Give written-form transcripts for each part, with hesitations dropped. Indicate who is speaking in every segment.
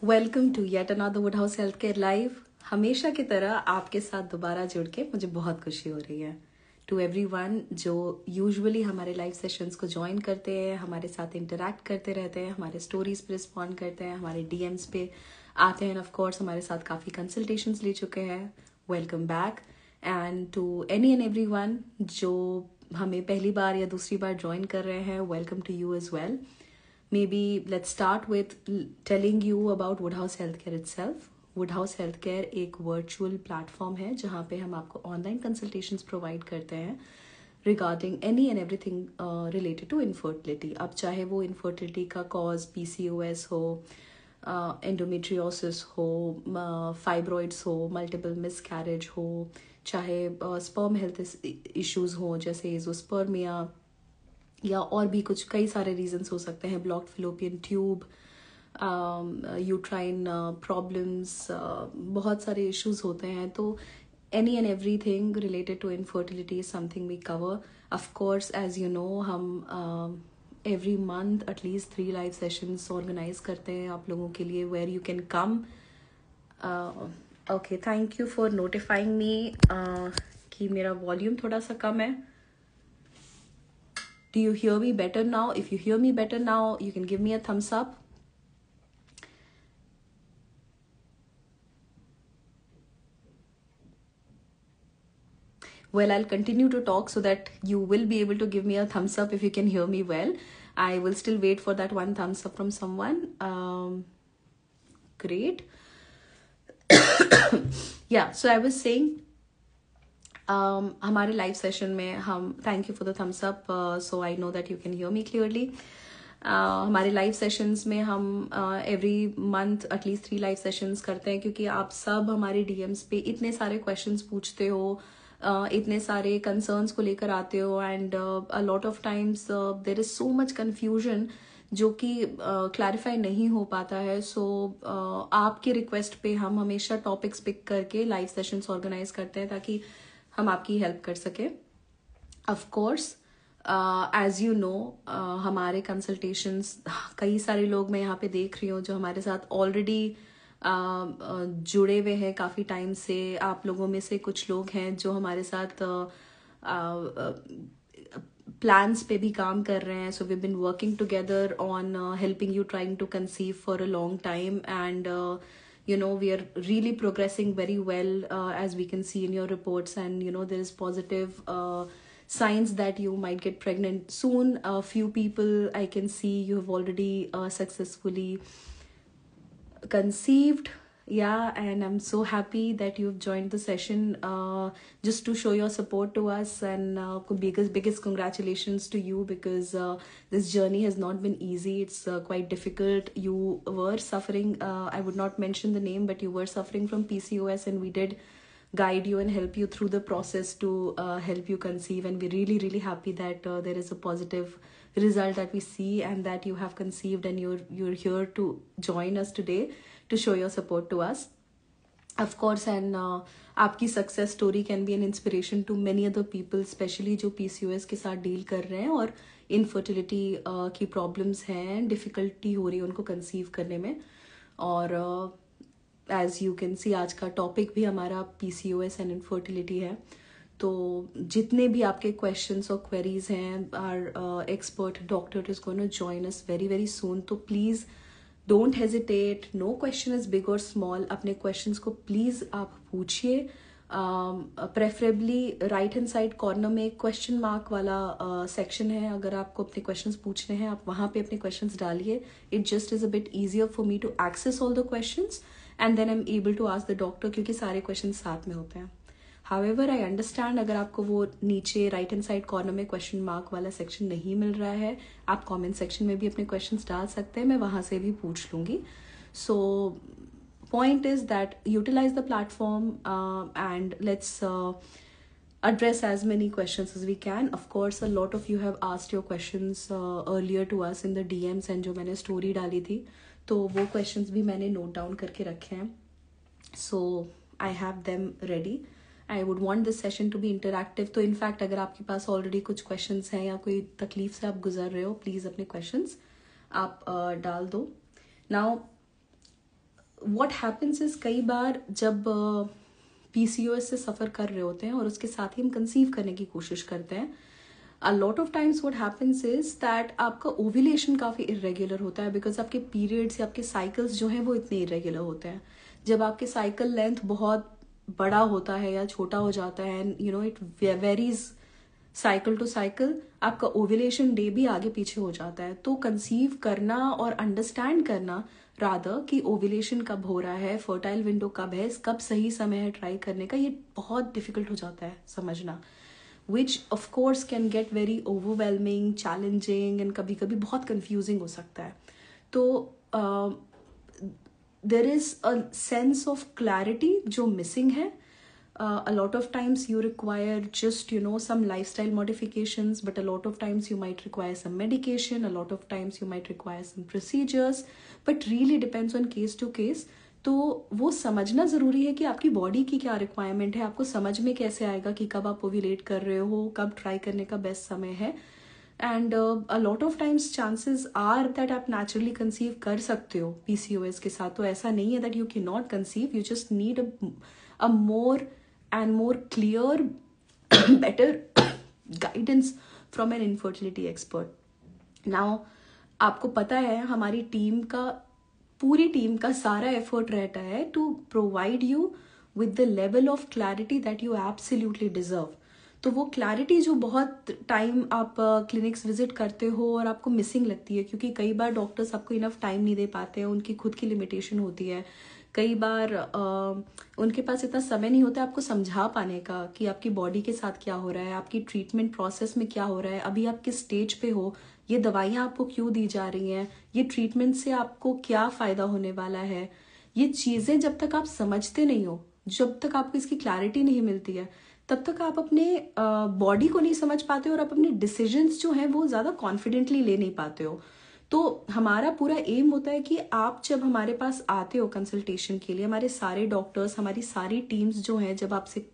Speaker 1: Welcome to yet another wood house health care live. हमेशा की तरह आपके साथ दोबारा जुड़ के मुझे बहुत खुशी हो रही है। टू एवरीवन जो यूजुअली हमारे लाइव सेशंस को ज्वाइन करते हैं, हमारे साथ इंटरैक्ट करते रहते हैं, हमारे स्टोरीज पे रिस्पॉन्ड करते हैं, हमारे डीएम्स पे आते हैं, ऑफ कोर्स हमारे साथ काफ़ी कंसल्टेशंस ले चुके हैं, welcome back. And to any and everyone जो हमें पहली बार या दूसरी बार ज्वाइन कर रहे हैं, welcome to you as well. Maybe let's start with telling you about Woodhouse Healthcare itself. Woodhouse Healthcare एक वर्चुअल प्लेटफॉर्म है जहाँ पे हम आपको ऑनलाइन कंसल्टेशंस प्रोवाइड करते हैं regarding any and everything related to infertility. अब चाहे वो इनफर्टिलिटी का कॉज पीसीओएस हो, एंडोमेट्रियोसिस हो, फाइब्रॉइड्स हो, मल्टीपल मिसकैरेज हो, चाहे स्पर्म हेल्थ इश्यूज हो जैसे एजोस्पर्मिया, या और भी कुछ कई सारे रीजंस हो सकते हैं, blocked fallopian tube, uterine problems, बहुत सारे इश्यूज होते हैं। तो any and every thing related to infertility is something we cover. Of course as you know हम every month at least 3 live sessions organise करते हैं आप लोगों के लिए, where you can come. Okay, thank you for notifying me कि मेरा volume थोड़ा सा कम है। Do you hear me better now? If you hear me better now, you can give me a thumbs up. Well, I'll continue to talk so that you will be able to give me a thumbs up if you can hear me well. I will still wait for that one thumbs up from someone. Great. Yeah, so I was saying, हमारे live session में हम thank you for the thumbs up, so I know that you can hear me clearly. हमारे live sessions में हम every month at least 3 live sessions करते हैं क्योंकि आप सब हमारे डीएम्स पे इतने सारे क्वेश्चंस पूछते हो, इतने सारे कंसर्न्स को लेकर आते हो, and a lot of times there is so much confusion जो कि क्लैरिफाई नहीं हो पाता है। सो आपके रिक्वेस्ट पे हम हमेशा टॉपिक्स पिक करके लाइव सेशंस ऑर्गेनाइज करते हैं ताकि हम आपकी हेल्प कर सके। Of course as you know हमारे कंसल्टेशंस कई सारे लोग मैं यहाँ पे देख रही हूँ जो हमारे साथ ऑलरेडी जुड़े हुए हैं काफ़ी टाइम से। आप लोगों में से कुछ लोग हैं जो हमारे साथ प्लान्स पे भी काम कर रहे हैं। So we been working together on helping you trying to conceive for a long time, and you know we are really progressing very well, as we can see in your reports, and you know there is positive signs that you might get pregnant soon. A few people I can see you have already successfully conceived. Yeah, and I'm so happy that you've joined the session just to show your support to us, and biggest congratulations to you because this journey has not been easy. It's quite difficult. You were suffering, I would not mention the name, but you were suffering from PCOS, and we did guide you and help you through the process to help you conceive, and we're really happy that there is a positive result that we see, and that you have conceived, and you're here to join us today to show your support to us. Of course, and आपकी success story can be an inspiration to many other people, specially जो PCOS के साथ deal कर रहे हैं और infertility की problems हैं, डिफिकल्टी हो रही है उनको कंसीव करने में। और एज यू कैन सी आज का टॉपिक भी हमारा पीसीओएस एंड इनफर्टिलिटी है। तो जितने भी आपके क्वेश्चंस और क्वेरीज हैं, our expert doctor is gonna join us very soon. तो please don't hesitate, no question is big और स्मॉल। अपने क्वेश्चंस को प्लीज आप पूछिए। Preferably right hand side corner में एक क्वेश्चन मार्क वाला सेक्शन है, अगर आपको अपने क्वेश्चंस पूछने हैं आप वहां पे अपने क्वेश्चंस डालिए। It just is a bit easier for me to access all the questions, and then I am able to ask the doctor, क्योंकि सारे क्वेश्चन साथ में होते हैं। हाउएवर आई अंडरस्टैंड अगर आपको वो नीचे राइट हैंड साइड कॉर्नर में क्वेश्चन मार्क वाला सेक्शन नहीं मिल रहा है, आप कमेंट सेक्शन में भी अपने क्वेश्चंस डाल सकते हैं, मैं वहां से भी पूछ लूंगी। So point is that utilize the platform and let's address as many questions as we can. Of course, a lot of you have asked your questions earlier to us in the DMs, and जो मैंने story डाली थी तो वो questions भी मैंने note down करके रखे हैं। So I have them ready. I would want this session to be interactive. तो इनफैक्ट अगर आपके पास ऑलरेडी कुछ क्वेश्चंस हैं या कोई तकलीफ से आप गुजर रहे हो, प्लीज़ अपने क्वेश्चंस आप डाल दो। नाउ व्हाट हैपेंस इज कई बार जब पीसीओएस से सफ़र कर रहे होते हैं और उसके साथ ही हम कंसीव करने की कोशिश करते हैं, a lot of times what happens is that आपका ओव्यूलेशन काफ़ी इरेगुलर होता है बिकॉज आपके पीरियड्स या आपके साइकिल्स जो हैं वो इतने इरेगुलर होते हैं. जब आपके साइकिल लेंथ बहुत बड़ा होता है या छोटा हो जाता है, and you know it varies cycle to cycle, आपका ओव्यूलेशन डे भी आगे पीछे हो जाता है. तो कंसीव करना और अंडरस्टैंड करना रादर कि ओव्यूलेशन कब हो रहा है, फर्टाइल विंडो कब है, कब सही समय है ट्राई करने का, ये बहुत डिफिकल्ट हो जाता है समझना, which of course can get very overwhelming, challenging and कभी कभी बहुत कंफ्यूजिंग हो सकता है. तो there is a sense of clarity जो मिसिंग है. A lot of times you require just some lifestyle modifications, but a lot of times you might require some medication, a lot of times you might require some procedures, but really depends on case to case. तो वो समझना ज़रूरी है कि आपकी body की क्या requirement है. आपको समझ में कैसे आएगा कि कब आप ओव्यूलेट कर रहे हो, कब ट्राई करने का बेस्ट समय है. And a lot of times chances are that आप नेचुरली कंसीव कर सकते हो पीसीओएस के साथ. तो ऐसा नहीं है that you can not conceive, you just need a more and more clear better guidance from an infertility expert. Now आपको पता है हमारी टीम का, पूरी टीम का सारा एफर्ट रहता है to provide you with the level of clarity that you absolutely deserve. तो वो क्लैरिटी जो बहुत टाइम आप क्लिनिक्स विजिट करते हो और आपको मिसिंग लगती है, क्योंकि कई बार डॉक्टर्स आपको इनफ टाइम नहीं दे पाते हैं, उनकी खुद की लिमिटेशन होती है. कई बार उनके पास इतना समय नहीं होता आपको समझा पाने का कि आपकी बॉडी के साथ क्या हो रहा है, आपकी ट्रीटमेंट प्रोसेस में क्या हो रहा है, अभी आप किस स्टेज पे हो, ये दवाइयाँ आपको क्यों दी जा रही हैं, ये ट्रीटमेंट से आपको क्या फ़ायदा होने वाला है. ये चीज़ें जब तक आप समझते नहीं हो, जब तक आपको इसकी क्लैरिटी नहीं मिलती है, तब तक आप अपने बॉडी को नहीं समझ पाते और आप अपने डिसीजंस जो हैं वो ज़्यादा कॉन्फिडेंटली ले नहीं पाते हो. तो हमारा पूरा एम होता है कि आप जब हमारे पास आते हो कंसल्टेशन के लिए, हमारे सारे डॉक्टर्स, हमारी सारी टीम्स जो हैं जब आपसे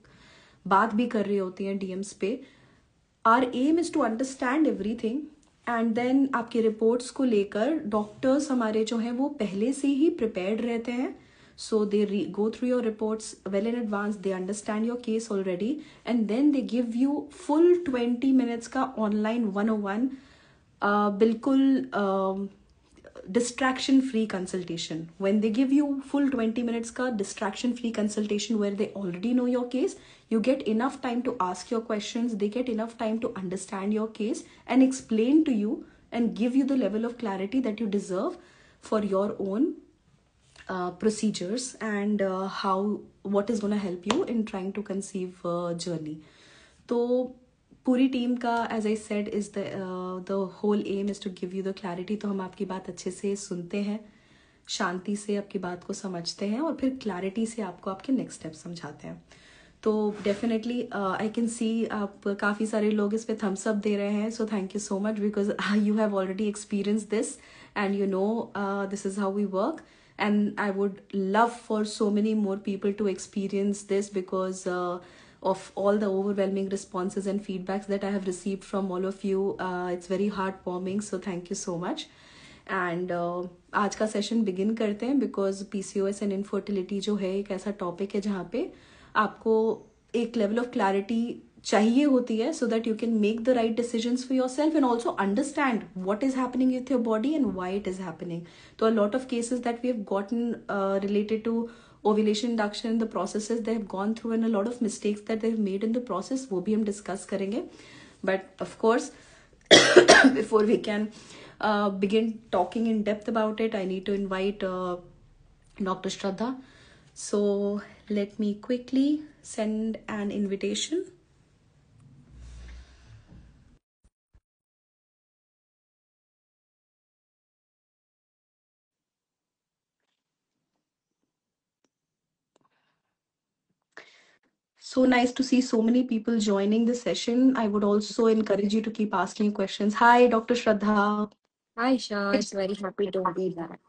Speaker 1: बात भी कर रही होती हैं डीएम्स पे, our aim is to understand everything. And then आपके रिपोर्ट्स को लेकर डॉक्टर्स हमारे जो हैं वो पहले से ही प्रिपेयर्ड रहते हैं. सो दे go through your reports well in advance, they understand your case already, and then they give you full 20 minutes का online 101 बिल्कुल distraction free consultation. When they give you full 20 minutes ka distraction free consultation where they already know your case, you get enough time to ask your questions, they get enough time to understand your case and explain to you and give you the level of clarity that you deserve for your own procedures and how what is going to help you in trying to conceive journey. तो पूरी team का as I said is the whole aim is to give you the clarity. तो हम आपकी बात अच्छे से सुनते हैं, शांति से आपकी बात को समझते हैं और फिर क्लैरिटी से आपको आपके नेक्स्ट स्टेप समझाते हैं. तो डेफिनेटली आई कैन सी आप काफ़ी सारे लोग इस पे थम्स अप दे रहे हैं. So thank you so much because you have already experience this and you know this is how we work. And I would love for so many more people to experience this because of all the overwhelming responses and feedbacks that I have received from all of you. It's very heartwarming, so thank you so much. And आज का session begin करते हैं because PCOS and infertility जो है एक ऐसा topic है जहाँ पे आपको एक लेवल ऑफ क्लैरिटी चाहिए होती है so that you can make the right decisions for yourself and also understand what is happening with your body and why it is happening. So a lot of cases that we have gotten related to ovulation induction, the processes they have gone through and a lot of mistakes that they have made in the process, वो भी हम discuss करेंगे. But of course before we can begin talking in depth about it, I need to invite Dr. Shraddha. So let me quickly send an invitation. So nice to see so many people joining the session. I would also encourage you to keep asking questions. Hi, Dr. Shraddha.
Speaker 2: Hi, Shah. It's very happy to be back.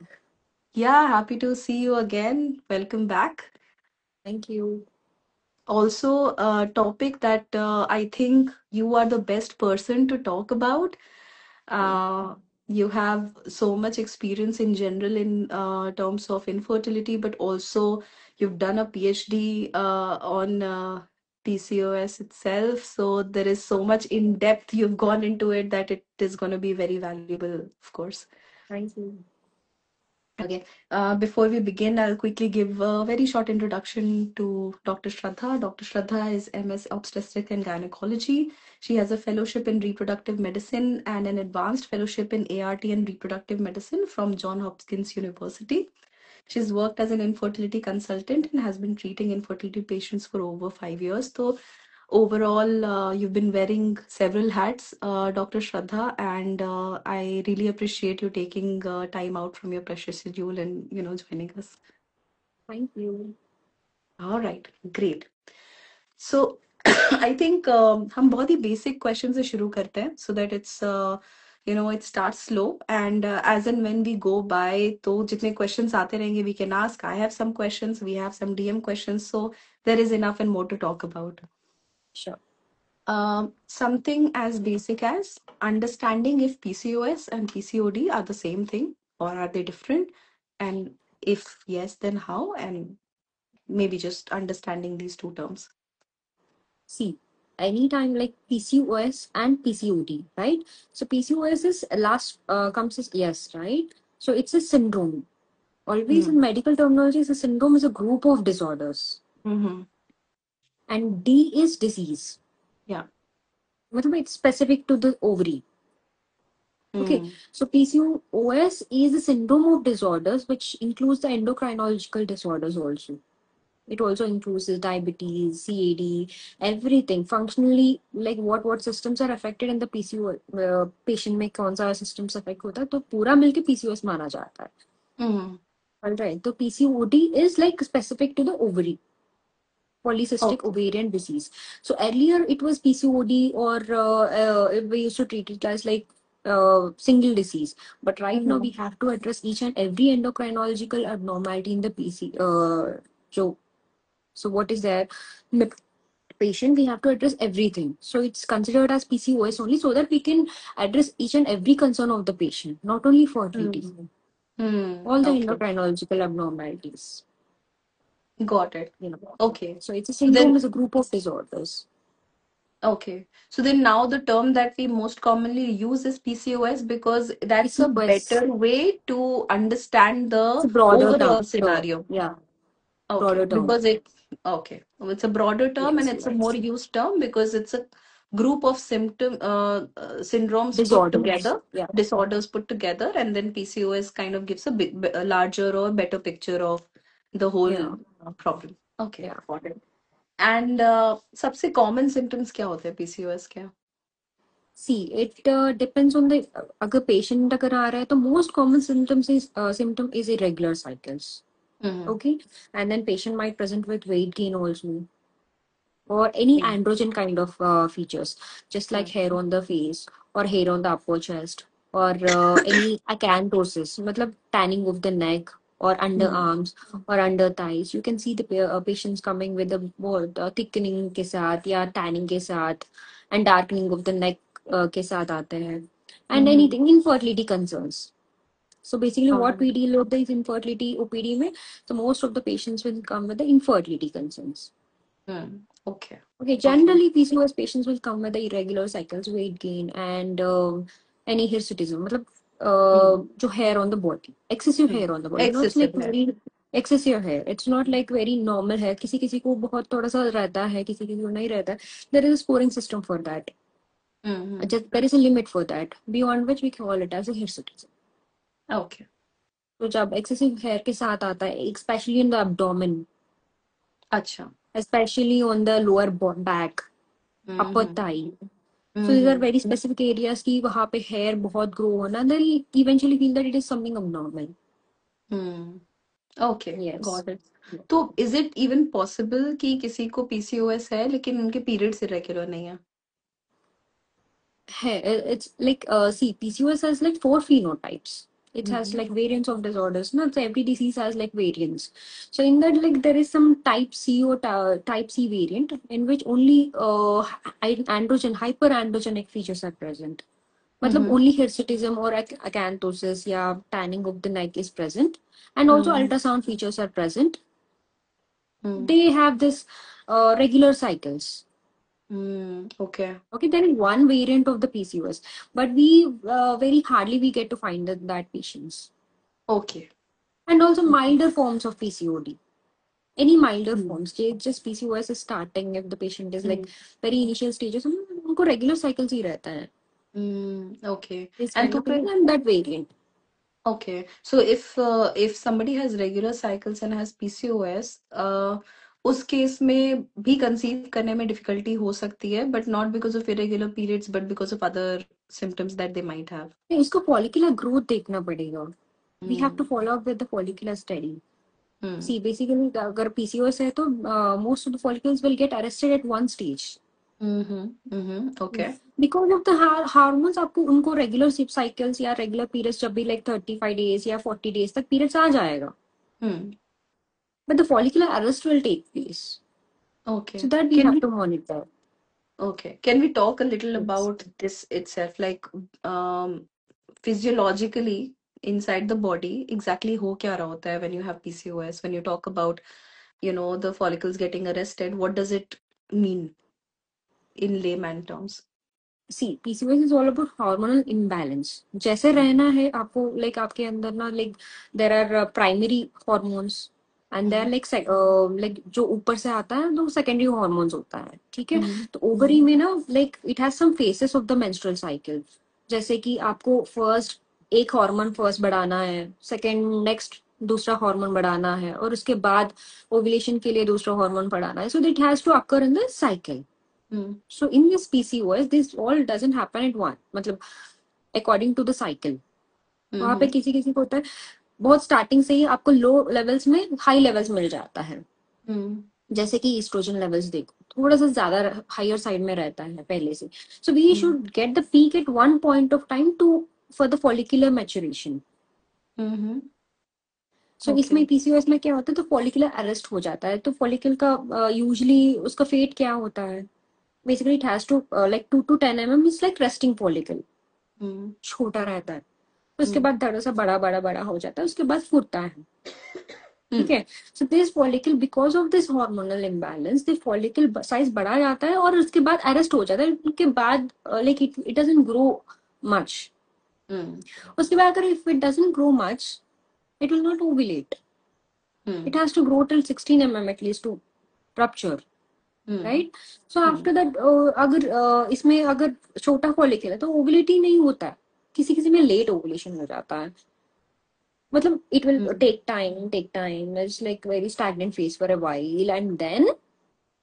Speaker 1: Yeah, happy to see you again. Welcome back.
Speaker 2: Thank you.
Speaker 1: Also, a topic that I think you are the best person to talk about. you have so much experience in general in terms of infertility, but also you've done a PhD on PCOS itself. So there is so much in depth you've gone into it that it is going to be very valuable, of course.
Speaker 2: Thank you.
Speaker 1: Okay. Before we begin, I'll quickly give a very short introduction to Dr. Shraddha. Dr. Shraddha is MS Obstetric and Gynecology. She has a fellowship in reproductive medicine and an advanced fellowship in ART and reproductive medicine from Johns Hopkins University. She's worked as an infertility consultant and has been treating infertility patients for over 5 years. So overall, you've been wearing several hats, Dr. Shraddha, and I really appreciate you taking time out from your precious schedule and joining us.
Speaker 2: Thank you.
Speaker 1: All right, great. So I think हम बहुत ही basic questions से शुरू करते हैं so that it starts slow and as and when we go by तो जितने questions आते रहेंगे we can ask. I have some questions, we have some DM questions, so there is enough and more to talk about.
Speaker 2: Sure.
Speaker 1: Something as basic as understanding if PCOS and PCOD are the same thing or are they different, and if yes, then how, and maybe just understanding these two terms.
Speaker 2: See, anytime like PCOS and PCOD, right? So PCOS is last comes as yes, right? So it's a syndrome. Always in
Speaker 1: Mm.
Speaker 2: medical terminology, a syndrome is a group of disorders,
Speaker 1: Mm-hmm.
Speaker 2: and D is disease.
Speaker 1: Yeah.
Speaker 2: मतलब it's specific to the ovary. Okay,
Speaker 1: Mm.
Speaker 2: so PCOS is a syndrome of disorders which includes the endocrinological disorders also. It also includes the diabetes, CAD, everything. Functionally, like what systems are affected in the PCO patient में कौन सा systems affect होता है तो पूरा मिलके PCOS माना जाता है.
Speaker 1: Mm.
Speaker 2: Alright, so PCOD is like specific to the ovary. Polycystic
Speaker 1: Okay.
Speaker 2: ovarian disease. So earlier it was PCOD or we used to treat it as like single disease. But right now
Speaker 1: Mm-hmm.
Speaker 2: we have to address each and every endocrinological abnormality in the PC. So what is there? In the patient, we have to address everything. So it's considered as PCOS only so that we can address each and every concern of the patient, not only fertility,
Speaker 1: Mm. Mm.
Speaker 2: all the
Speaker 1: Okay.
Speaker 2: endocrinological abnormalities.
Speaker 1: Got it.
Speaker 2: You know.
Speaker 1: Okay.
Speaker 2: So it's a
Speaker 1: So then,
Speaker 2: syndrome is a group of disorders.
Speaker 1: okay. So then now the term that we most commonly use is PCOS because that's a
Speaker 2: PCOS.
Speaker 1: better way to understand
Speaker 2: It's
Speaker 1: the
Speaker 2: a broader
Speaker 1: overall
Speaker 2: term.
Speaker 1: scenario.
Speaker 2: Yeah,
Speaker 1: Okay,
Speaker 2: broader term.
Speaker 1: because it's a broader term and
Speaker 2: Yes,
Speaker 1: it's a
Speaker 2: yes.
Speaker 1: more used term because it's a group of syndromes put
Speaker 2: Disorders.
Speaker 1: together,
Speaker 2: Yeah,
Speaker 1: disorders put together, and then PCOS kind of gives a larger or better picture of the whole
Speaker 2: yeah,
Speaker 1: problem. Okay,
Speaker 2: yeah.
Speaker 1: got it. And सबसे common symptoms क्या होते हैं PCOS के?
Speaker 2: See, it depends on the अगर patient अगर आ रहा है तो most common symptom is irregular cycles.
Speaker 1: Mm-hmm.
Speaker 2: Okay, and then patient might present with weight gain also, or any androgen kind of features, just like hair on the face or hair on the upper chest, or any acanthosis, matlab tanning of the neck or
Speaker 1: Mm-hmm.
Speaker 2: underarms or under thighs. You can see the patients coming with the more thickening के साथ या tanning के साथ and darkening of the neck के साथ आते हैं, and
Speaker 1: Mm-hmm.
Speaker 2: anything infertility concerns. So basically,
Speaker 1: All
Speaker 2: what we
Speaker 1: right.
Speaker 2: deal with is infertility OPD में, so most of the patients will come with the infertility concerns.
Speaker 1: Okay.
Speaker 2: Okay,
Speaker 1: Okay.
Speaker 2: generally PCOS patients will come with the irregular cycles, weight gain, and any hirsutism. मतलब
Speaker 1: Mm.
Speaker 2: जो hair on the body, excessive
Speaker 1: Mm.
Speaker 2: hair on the body. Not
Speaker 1: Excessive
Speaker 2: like
Speaker 1: hair.
Speaker 2: very excessive hair. It's not like very normal hair. किसी किसी को बहुत थोड़ा सा रहता है, किसी किसी को नहीं रहता है. There is a scoring system for that.
Speaker 1: Mm-hmm.
Speaker 2: Just there is a limit for that, beyond which we call it as a hirsutism.
Speaker 1: Okay.
Speaker 2: तो जब excessive hair के साथ आता है, especially in the abdomen,
Speaker 1: अच्छा.
Speaker 2: especially on the lower back, upper
Speaker 1: Mm-hmm.
Speaker 2: thigh. So these are
Speaker 1: Mm-hmm.
Speaker 2: very specific areas कि वहाँ पे hair बहुत grow होना, and then eventually feel that it is something abnormal.
Speaker 1: Hmm. Okay,
Speaker 2: Yes.
Speaker 1: got it. तो is it even possible कि किसी को PCOS है लेकिन उनके periods irregular नहीं है?
Speaker 2: Hair, it's like see, PCOS has like four phenotypes. It has
Speaker 1: Mm-hmm.
Speaker 2: like variants of disorders. No, so every disease has like variants. So in that, like there is some type C or type C variant in which only androgen hyperandrogenic features are present. मतलब
Speaker 1: Mm-hmm.
Speaker 2: only hirsutism or acanthosis या tanning of the neck is present, and also
Speaker 1: Mm-hmm.
Speaker 2: ultrasound features are present.
Speaker 1: Mm.
Speaker 2: They have this regular cycles.
Speaker 1: Mm. Okay.
Speaker 2: Okay, there is one variant of the PCOS, but we very hardly we get to find that patients.
Speaker 1: Okay.
Speaker 2: And also
Speaker 1: Okay.
Speaker 2: milder forms of PCOD. Any milder
Speaker 1: Mm.
Speaker 2: forms, just PCOS is starting if the patient is like
Speaker 1: Mm.
Speaker 2: very initial stages, उनको regular cycles ही रहता है.
Speaker 1: Mm. Okay.
Speaker 2: This
Speaker 1: And
Speaker 2: kind
Speaker 1: तो
Speaker 2: of
Speaker 1: फिर
Speaker 2: people and that variant.
Speaker 1: okay. So if somebody has regular cycles and has PCOS, उस case में भी conceive करने में डिफिकल्टी हो सकती है, but not because of irregular periods, but because of other symptoms that they might have.
Speaker 2: नहीं, इसको follicular growth देखना पड़ेगा. We have to
Speaker 1: Mm.
Speaker 2: follow up with the follicular study.
Speaker 1: Mm.
Speaker 2: See, basically, अगर PCOS है तो most of the follicles will get arrested at one stage.
Speaker 1: Mm-hmm. Mm-hmm. Okay.
Speaker 2: Because of the hormones, आपको उनको regular cycles या regular periods जब भी like 35 days या 40 days तक periods आ जाएगा.
Speaker 1: Hmm.
Speaker 2: But the follicular arrest will take place. So
Speaker 1: Okay.
Speaker 2: that we
Speaker 1: Can
Speaker 2: have
Speaker 1: we
Speaker 2: to monitor.
Speaker 1: okay. Can we talk a little
Speaker 2: Yes.
Speaker 1: about this itself? Like physiologically inside the body, exactly हो क्या रहा होता है when you have PCOS? When you talk about, the follicles getting arrested, what does it mean in layman terms?
Speaker 2: See, PCOS is all about hormonal imbalance. जैसे रहना है आपको like आपके अंदर ना like there are primary hormones and there are
Speaker 1: Mm-hmm.
Speaker 2: like जो ऊपर से आता है तो secondary hormones होता है, ठीक है.
Speaker 1: Mm-hmm.
Speaker 2: तो ओवरी में ना like it has some phases of the menstrual cycle. जैसे कि आपको first एक हार्मोन फर्स्ट बढ़ाना है, सेकंड नेक्स्ट दूसरा हार्मोन बढ़ाना है, और उसके बाद ओव्यूलेशन के लिए दूसरा हार्मोन बढ़ाना है. So that has to occur in the cycle.
Speaker 1: Mm-hmm.
Speaker 2: So in this PCOS, this all doesn't happen at one. मतलब according to the cycle. वहाँ पे
Speaker 1: Mm-hmm.
Speaker 2: किसी किसी को होता है बहुत स्टार्टिंग से ही आपको लो लेवल्स में हाई लेवल्स मिल जाता है.
Speaker 1: Mm-hmm.
Speaker 2: जैसे कि ईस्ट्रोजन लेवल्स देखो थोड़ा सा ज्यादा हायर साइड में रहता है पहले से. So we should get the peak at one point of time to for the follicular maturation.
Speaker 1: Mm-hmm.
Speaker 2: So इसमें
Speaker 1: Okay.
Speaker 2: पीसीओएस में क्या होता है, तो फॉलिकुलर अरेस्ट हो जाता है. तो फॉलिकल का यूजुअली उसका फेट क्या होता है, basically it has to like 2 to 10 mm is like resting follicle.
Speaker 1: Mm-hmm.
Speaker 2: छोटा रहता है, तो उसके बाद थोड़ा सा बड़ा बड़ा बड़ा हो जाता है, उसके बाद फूटता है. ठीक
Speaker 1: Mm-hmm.
Speaker 2: है. So this follicle because of this hormonal imbalance this follicle size बढ़ा जाता है और उसके बाद अरेस्ट हो जाता है. उसके बाद like it doesn't grow much.
Speaker 1: Mm-hmm.
Speaker 2: उसके बाद अगर if it doesn't grow much it will not ovulate. It has to grow till 16 mm at least to rupture,
Speaker 1: Mm-hmm.
Speaker 2: right? So after that अगर इसमें अगर छोटा फॉलिकल है तो ovulate ही नहीं होता है, किसी किसी में लेट ओवुलेशन हो जाता है. मतलब it will
Speaker 1: Mm-hmm.
Speaker 2: take time. It's like very stagnant phase for a while and then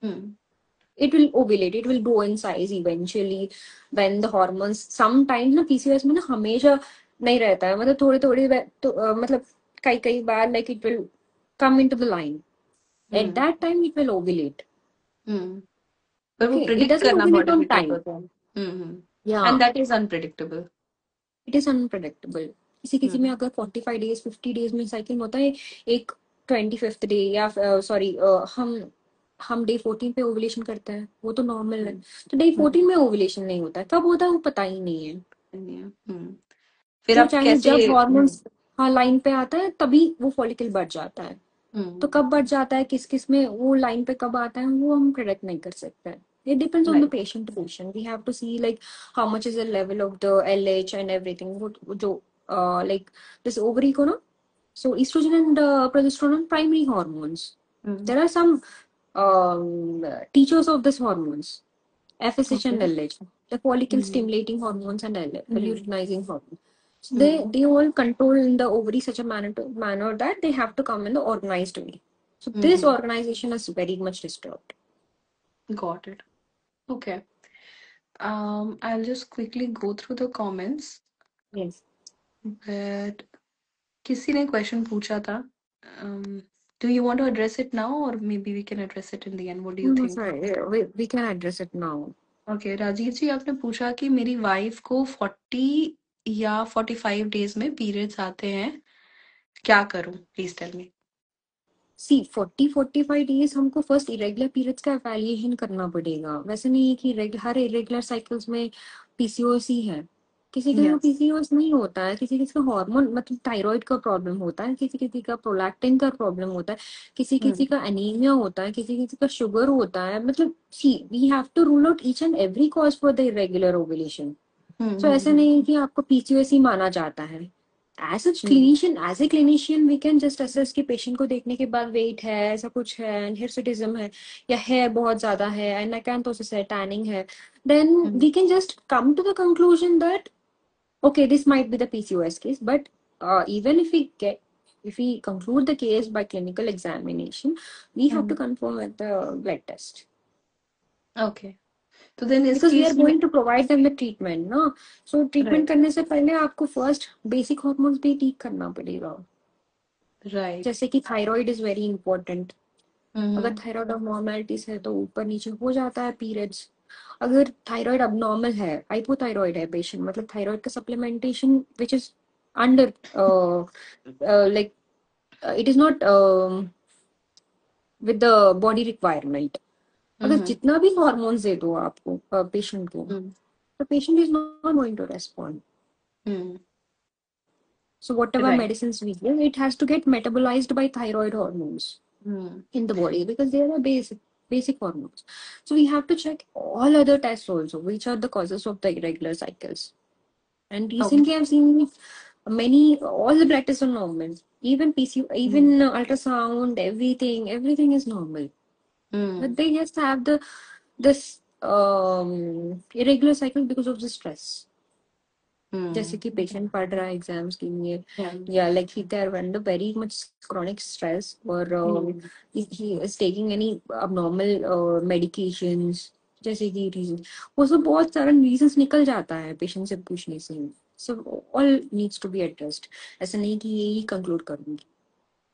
Speaker 1: Mm-hmm.
Speaker 2: it will ovulate, it will grow in size eventually when the hormones sometimes ना PCOS में ना हमेशा नहीं रहता है, मतलब थोड़े थोड़े तो मतलब कई कई बार like it will come into the line. At
Speaker 1: Mm-hmm.
Speaker 2: that time it will ovulate.
Speaker 1: Mm-hmm. पर वो
Speaker 2: Okay, it
Speaker 1: प्रिडिक्ट
Speaker 2: doesn't
Speaker 1: करना बहुत
Speaker 2: ovulate on
Speaker 1: डिफिकल्ट
Speaker 2: time.
Speaker 1: होता है. हम्म.
Speaker 2: Yeah,
Speaker 1: and that is unpredictable.
Speaker 2: it is unpredictable. किसी किसी में
Speaker 1: हम्म.
Speaker 2: अगर 45 days 50 days में साइकिल होता है, एक 25th डे या सॉरी हम डे 14 पे ओवुलेशन करते हैं, वो तो नॉर्मल है. तो डे 14 में ओवुलेशन नहीं होता है, कब होता है वो पता ही नहीं है.
Speaker 1: हम्म. फिर
Speaker 2: तो
Speaker 1: आप
Speaker 2: चाहे
Speaker 1: कैसे
Speaker 2: जब हॉर्मोन्स हाँ लाइन पे आता है तभी वो फॉलिकल बढ़ जाता है. तो
Speaker 1: हम्म.
Speaker 2: कब बढ़ जाता है, किस किस में वो लाइन पे कब आता है, वो हम प्रेडिक्ट नहीं कर सकते हैं. It depends on the
Speaker 1: right.
Speaker 2: patient to patient. We have to see like how much is the level of the LH and everything. वो जो like this ovary को ना, so estrogen and progesterone are primary hormones. There are some teachers of this hormones, FSH
Speaker 1: okay.
Speaker 2: and LH, the follicle
Speaker 1: hmm.
Speaker 2: stimulating hormones and
Speaker 1: hmm.
Speaker 2: luteinizing hormones. So
Speaker 1: hmm.
Speaker 2: they all control in the ovary such a manner that they have to come in the organized way. So this
Speaker 1: hmm.
Speaker 2: organization is very much disturbed.
Speaker 1: Got it. Okay. I'll just quickly go through the comments.
Speaker 2: Yes.
Speaker 1: But किसी ने question पूछा था. Do you want to address it now or maybe we can address it in the end? What do you
Speaker 2: No,
Speaker 1: think?
Speaker 2: sorry. We can address it now.
Speaker 1: Okay. Rajeev ji, आपने पूछा कि मेरी wife को 40 या 45 डेज में periods आते हैं, क्या करूं? Please tell me.
Speaker 2: See 40-45 days हमको फर्स्ट इरेगुलर पीरियड्स का एवेल्युएशन करना पड़ेगा. वैसे नहीं है कि हर इरेगुलर साइकिल्स में पीसीओएस ही है. किसी किसी को
Speaker 1: Yes.
Speaker 2: पीसीओएस नहीं होता है, किसी किसी का हार्मोन मतलब थायराइड का प्रॉब्लम होता है, किसी किसी का प्रोलैक्टिन का प्रॉब्लम होता है, किसी
Speaker 1: Hmm.
Speaker 2: किसी का एनीमिया होता है, किसी किसी का शुगर होता है, मतलब see we have to rule out each and every cause for the irregular ovulation. So ऐसा
Speaker 1: Hmm.
Speaker 2: नहीं है कि आपको पीसीओएस ही माना जाता है।
Speaker 1: Hmm.
Speaker 2: As a clinician we can just assess कि पेशेंट को देखने के बाद वेट है, ऐसा कुछ है, हिर्सुटिज्म है, या हेयर बहुत ज्यादा है, एनाकैंथोसिस है, टैनिंग है, then
Speaker 1: Hmm.
Speaker 2: we can just come to the conclusion that okay, this might be the PCOS case. But even if we conclude the case by clinical examination, we have
Speaker 1: Hmm.
Speaker 2: to confirm with the blood test,
Speaker 1: Okay. तो then इस
Speaker 2: because we are
Speaker 1: case में
Speaker 2: going to provide them the treatment, no? So treatment
Speaker 1: right
Speaker 2: करने से पहले आपको first basic hormones भी ठीक करना पड़ेगा।
Speaker 1: राइट
Speaker 2: जैसे कि थायराइड इज वेरी इंपॉर्टेंट। अगर
Speaker 1: हम्म
Speaker 2: थायराइड अबनॉर्मेलिटीज है तो ऊपर नीचे हो जाता है पीरियड्स। अगर थायराइड अबनॉर्मल है, हाइपोथायराइड है पेशेंट, मतलब थायराइड का supplementation which is under like it is not with the body requirement. अगर
Speaker 1: हम्म
Speaker 2: जितना भी हॉर्मोन्स दे दो आपको पेशेंट को,
Speaker 1: हम्म
Speaker 2: तो patient is not going to respond.
Speaker 1: Hmm
Speaker 2: So whatever
Speaker 1: right
Speaker 2: medicines we give, it has to get metabolized by thyroid hormones
Speaker 1: hmm
Speaker 2: in the body, because they are basic hormones. So we have to check all other tests also, which are the causes of the irregular cycles. And
Speaker 1: okay
Speaker 2: recently I've seen many, all the blood tests are normal. Even PCO, even ultrasound, everything is normal. But
Speaker 1: hmm
Speaker 2: they just have this irregular cycle because of the stress. जैसे कि patient पढ़ रहा है exams के लिए, या like he they are under very much chronic stress, और he is taking any abnormal medications, जैसे कि रीजन, वो सब बहुत सारा रीजंस निकल जाता है पेशेंट से पूछने से। So all needs to be addressed. ऐसा नहीं कि यही कंक्लूड करूंगी।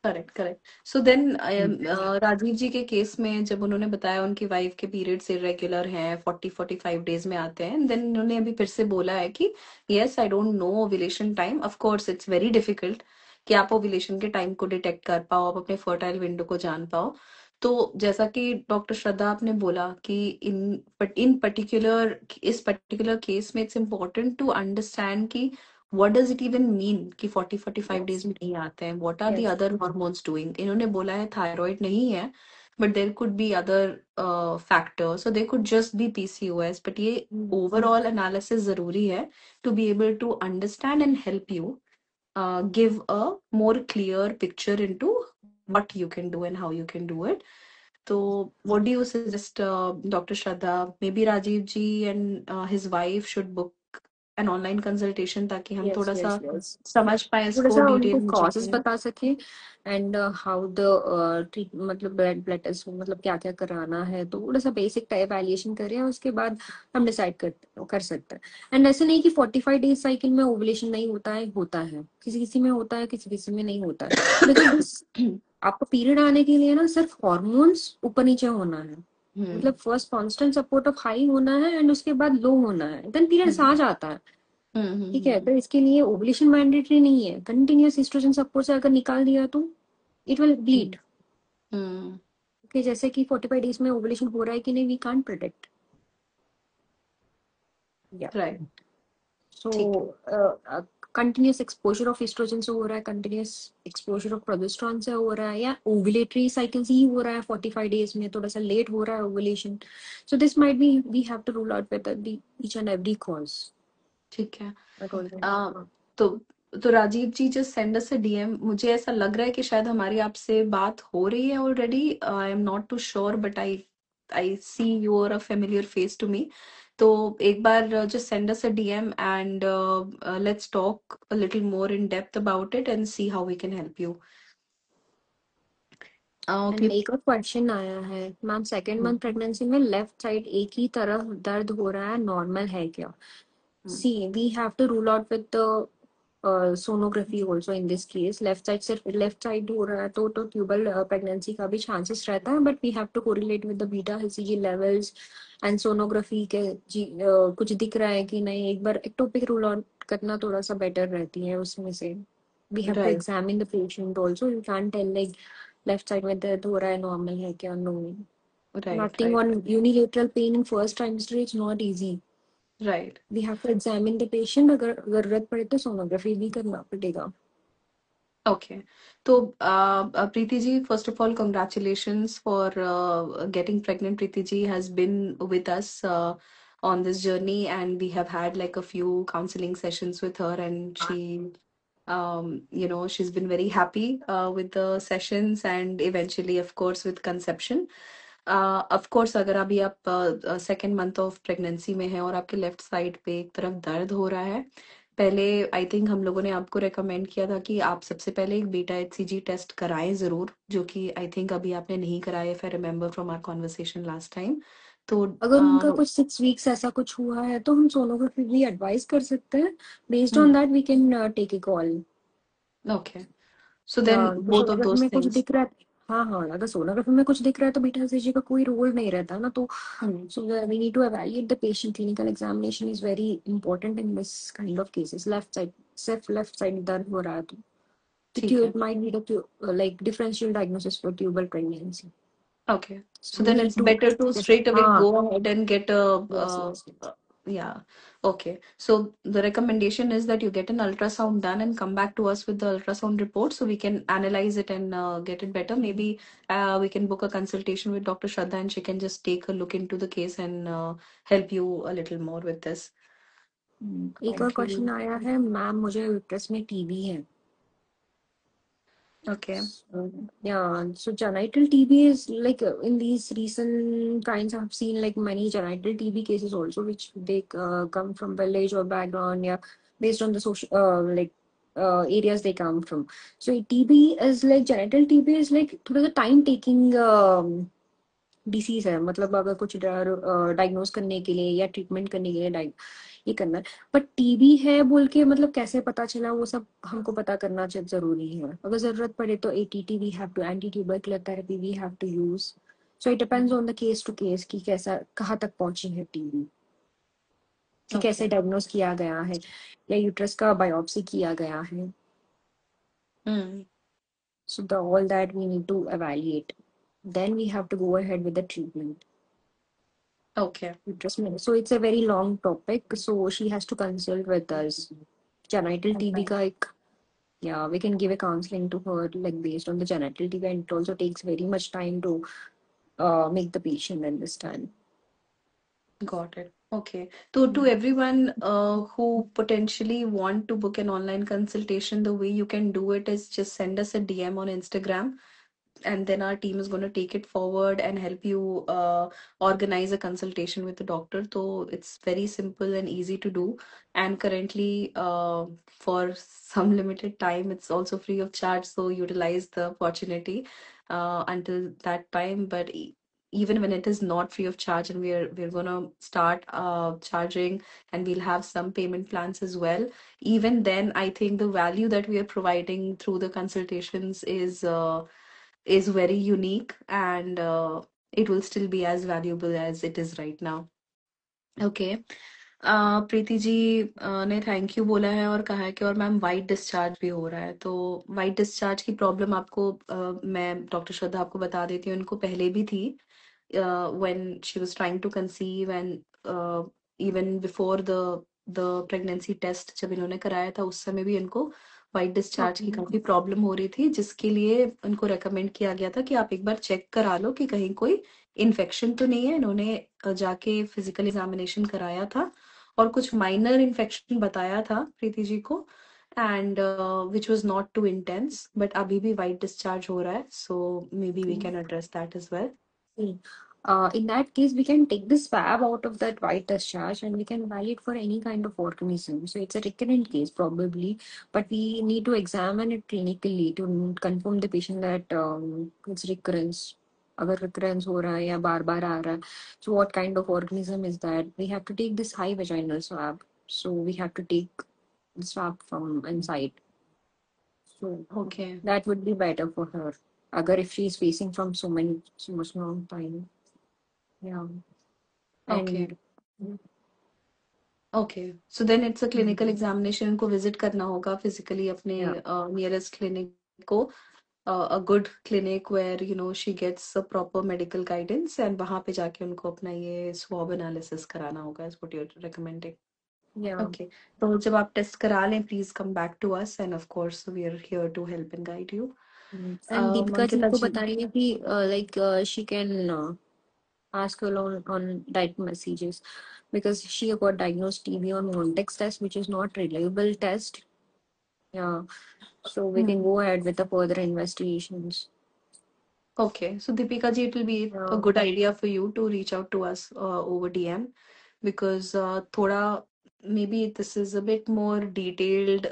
Speaker 1: Correct correct so then Rajeev ji के केस में जब उन्होंने बताया उनकी वाइफ के पीरियड्स इरेगुलर हैं 40-45 डेज में आते हैं देन उन्होंने अभी फिर से बोला है कि yes I don't know ovulation time of course it's very difficult कि आप ओव्यूलेशन के टाइम को डिटेक्ट कर पाओ आप अपने फर्टाइल विंडो को जान पाओ तो जैसा कि डॉक्टर श्रद्धा आपने बोला कि इन पर्टिकुलर इस पर्टिकुलर केस में इट्स इम्पोर्टेंट टू अंडरस्टैंड कि what does it even mean कि 40-45
Speaker 2: यस
Speaker 1: डेज में नहीं आते हैं what are the
Speaker 2: yes.
Speaker 1: other hormones doing इन्होंने बोला है थायराइड नहीं है but there could be other factors so there could just be PCOS but ये overall analysis जरूरी है to be able to understand and help you give a more clear picture into what you can do and how you can do it so what do you suggest Dr. Shraddha maybe Rajiv ji and his wife should book an online consultation ताकि हम
Speaker 2: yes
Speaker 1: थोड़ा
Speaker 2: yes
Speaker 1: सा
Speaker 2: yes.
Speaker 1: समझ पाए
Speaker 2: थोड़ा
Speaker 1: इसको
Speaker 2: सा उनको
Speaker 1: डिटेल में
Speaker 2: कॉजेस
Speaker 1: जाके
Speaker 2: बता सके, एंड हाउ द ट्रीट, मतलब ब्लड टेस्ट मतलब क्या क्या कराना है, तो थोड़ा सा बेसिक एवैल्यूएशन करें, उसके बाद हम डिसाइड कर सकते हैं। एंड ऐसे नहीं कि 45 डेज साइकिल में ओवुलेशन नहीं होता है, होता है, किसी किसी में होता है, किसी किसी में नहीं होता है। बिकॉज आपको पीरियड आने के लिए ना सिर्फ हॉर्मोन्स ऊपर नीचे होना है, मतलब first constant support of high होना है एंड उसके बाद लो होना है, देन पीरियड्स आ जाता है। ठीक है, तो इसके लिए ओवुलेशन मैंडेटरी नहीं है। कंटिन्यूअस एस्ट्रोजन सपोर्ट से अगर निकाल दिया तो इट विल ब्लीड। ओके, जैसे कि 45 डेज में ओवुलेशन हो रहा है कि नहीं, वी कांट प्रेडिक्ट। या
Speaker 1: राइट
Speaker 2: सो
Speaker 1: ठीक
Speaker 2: कंटिन्यूअस एक्सपोजर ऑफ एस्ट्रोजन से हो रहा है, कंटिन्यूअस एक्सपोजर ऑफ प्रोजेस्टेरोन से हो रहा है, या ओवुलेटरी साइकिल से ही हो रहा है 45 डेज में, थोड़ा सा लेट हो रहा है ovulation, so this might be, we have to rule out with each and every cause.
Speaker 1: ठीक है
Speaker 2: आई टोल्ड
Speaker 1: आ,
Speaker 2: यू।
Speaker 1: तो तो Rajeev ji just send us a DM मुझे ऐसा लग रहा है कि शायद हमारी आपसे बात हो रही है already I am not too sure but I see you are a familiar face to me तो एक बार just send us a DM and let's talk a little more in depth about it and see how we can help you
Speaker 2: and एक और question आया है, ma'am second month pregnancy में left side एक ही तरफ दर्द हो रहा है, नॉर्मल है क्या? See we have to rule out with the sonography also in this case. Left side, सिर्फ लेफ्ट साइड हो रहा है तो ट्यूबल प्रेगनेंसी का भी चांसेस रहता है, but we have to correlate with the beta HCG levels and sonography के कुछ दिख रहा है कि नहीं, एक बार एक्टोपिक रूल आउट करना थोड़ा सा बेटर रहती है उसमें से। We have to
Speaker 1: right
Speaker 2: examine the patient also, you can tell like left side में दर्द हो रहा है, नॉर्मल है क्या? No,
Speaker 1: right
Speaker 2: nothing
Speaker 1: right
Speaker 2: on unilateral pain in first trimester is not easy.
Speaker 1: Right.
Speaker 2: We have to examine the patient. अगर जरूरत पड़े तो सोनोग्राफी भी करना पड़ेगा.
Speaker 1: Okay. So, Preeti ji, first of all, congratulations for getting pregnant. Preeti ji has been with us on this journey, and we have had like a few counseling sessions with her, and she's been very happy with the sessions, and eventually, of course, with conception. Of course, अगर अभी आप second month of pregnancy में है और आपके left side पे एक तरफ दर्द हो रहा है, पहले आई थिंक हम लोगों ने आपको रेकमेंड किया था कि आप सबसे पहले एक बीटा एचसीजी टेस्ट कराएं जरूर, जो कि आई थिंक अभी आपने नहीं कराया, if I remember from our conversation last time. तो
Speaker 2: अगर उनका कुछ 6 वीक्स ऐसा कुछ हुआ है तो हम सोनोग्राफी भी एडवाइस कर सकते हैं. Based on that we can take a call.
Speaker 1: Okay, so
Speaker 2: या
Speaker 1: देन
Speaker 2: तो
Speaker 1: बोथ ऑफ
Speaker 2: सोनोग्राफी
Speaker 1: दोज
Speaker 2: में कुछ
Speaker 1: थिंग्स.
Speaker 2: दिख रहा है. हाँ हाँ, अगर सोनोग्राफी में कुछ दिख रहा है तो बीटा एचसीजी का कोई रोल नहीं रहता ना. तो so we need to evaluate the patient. Clinical examination is very important in this kind of cases. Left side, सिर्फ लेफ्ट साइड दर्द हो रहा है
Speaker 1: ठीक
Speaker 2: तो
Speaker 1: है.
Speaker 2: it might need a like differential diagnosis for tubal pregnancy.
Speaker 1: Okay.
Speaker 2: So
Speaker 1: So
Speaker 2: we
Speaker 1: then
Speaker 2: need
Speaker 1: it's
Speaker 2: to
Speaker 1: better to
Speaker 2: just
Speaker 1: straight away
Speaker 2: हाँ.
Speaker 1: go ahead and get a,
Speaker 2: Yes, yes, yes.
Speaker 1: yeah. Okay. So the recommendation is that you get an ultrasound done and come back to us with the ultrasound report so we can analyze it and get it better. Maybe we can book a consultation with Dr. Shraddha and she can just take a look into the case and help you a little more with this.
Speaker 2: एक और
Speaker 1: Thank
Speaker 2: question
Speaker 1: you.
Speaker 2: आया है, ma'am मुझे uterus में TB है.
Speaker 1: Okay.
Speaker 2: Yeah, so genital TB is like in these recent kinds I've seen like many genital TB cases also, which they come from village or background, yeah, based on the social like areas they come from. So TB is like genital TB is like थोड़ा सा time taking disease है. मतलब अगर कुछ diagnose करने के लिए या ट्रीटमेंट करने के लिए ये करना है. बट टीबी है बोल के मतलब कैसे पता चला, वो सब हमको पता करना जरूरी है. अगर जरूरत पड़े तो ATT we have to, anti tubercular therapy we have to use. So it depends on the case to case कि कैसा कहाँ तक पहुंची है टीबी, कि कैसे
Speaker 1: Okay.
Speaker 2: डायग्नोज किया गया है या यूट्रस का बायोप्सी किया गया है.
Speaker 1: Hmm.
Speaker 2: So the all that we need to evaluate, then we have to go ahead with the treatment.
Speaker 1: Okay.
Speaker 2: Uterus. So it's a very long topic. So she has to consult with us. Genital TB
Speaker 1: Okay.
Speaker 2: ka yeah, we can give a counseling to her like based on the genital TB, and it also takes very much time to make the patient understand.
Speaker 1: Got it. Okay. So to everyone who potentially want to book an online consultation, the way you can do it is just send us a DM on Instagram, and then our team is going to take it forward and help you organize a consultation with the doctor. So it's very simple and easy to do. And currently, for some limited time, it's also free of charge. So utilize the opportunity until that time. But even when it is not free of charge, and we're gonna start charging, and we'll have some payment plans as well. Even then, I think the value that we are providing through the consultations is very unique, and it will still be as valuable as it is right now. Okay. Preeti ji ने thank you बोला है और कहा है कि और ma'am white discharge भी हो रहा है. तो वाइट डिस्चार्ज की प्रॉब्लम आपको मैं डॉक्टर श्रद्धा आपको बता देती हूँ, इनको पहले भी थी when she was trying to conceive, and even before the pregnancy test जब इन्होंने कराया था उस समय भी इनको वाइट डिस्चार्ज की काफी प्रॉब्लम हो रही थी, जिसके लिए इनको रेकमेंड किया गया था कि आप एक बार चेक करा लो कि कहीं कोई इन्फेक्शन तो नहीं है. इन्होंने जाके फिजिकल एग्जामिनेशन कराया था और कुछ माइनर इन्फेक्शन बताया था प्रीति जी को, and which was not too intense, but अभी भी वाइट डिस्चार्ज हो रहा है. So maybe we can address that as well.
Speaker 2: In that case, we can take the swab out of that white discharge and we can validate for any kind of organism. So it's a recurrent case probably, but we need to examine it clinically to confirm the patient that it's recurrence. अगर recurrence हो रहा है या बार बार आ रहा है, so what kind of organism is that? We have to take this high vaginal swab. So we have to take the swab from inside. So
Speaker 1: okay.
Speaker 2: that would be better for her. Agar if she is facing from so much long time. Yeah.
Speaker 1: Okay.
Speaker 2: And
Speaker 1: okay, so then it's a clinical examination. इनको visit करना होगा physically अपने
Speaker 2: yeah,
Speaker 1: nearest clinic को. a good clinic where she gets a proper medical guidance, and वहाँ पे जाके उनको अपना ये swab analysis कराना होगा, is what you're recommending.
Speaker 2: Yeah.
Speaker 1: Okay. तो जब आप टेस्ट करा लें, please come back to us, and of course we are here to help and guide you.
Speaker 2: And Deepika ji
Speaker 1: Ankita
Speaker 2: को
Speaker 1: जी.
Speaker 2: बताइए कि like she can ask her on direct messages because she got diagnosed TB on Montex test, which is not reliable test. Yeah, so we can
Speaker 1: Hmm.
Speaker 2: go ahead with the further investigations.
Speaker 1: Okay, so Deepika ji, it will be a
Speaker 2: Yeah.
Speaker 1: good idea for you to reach out to us over DM, because thoda maybe this is a bit more detailed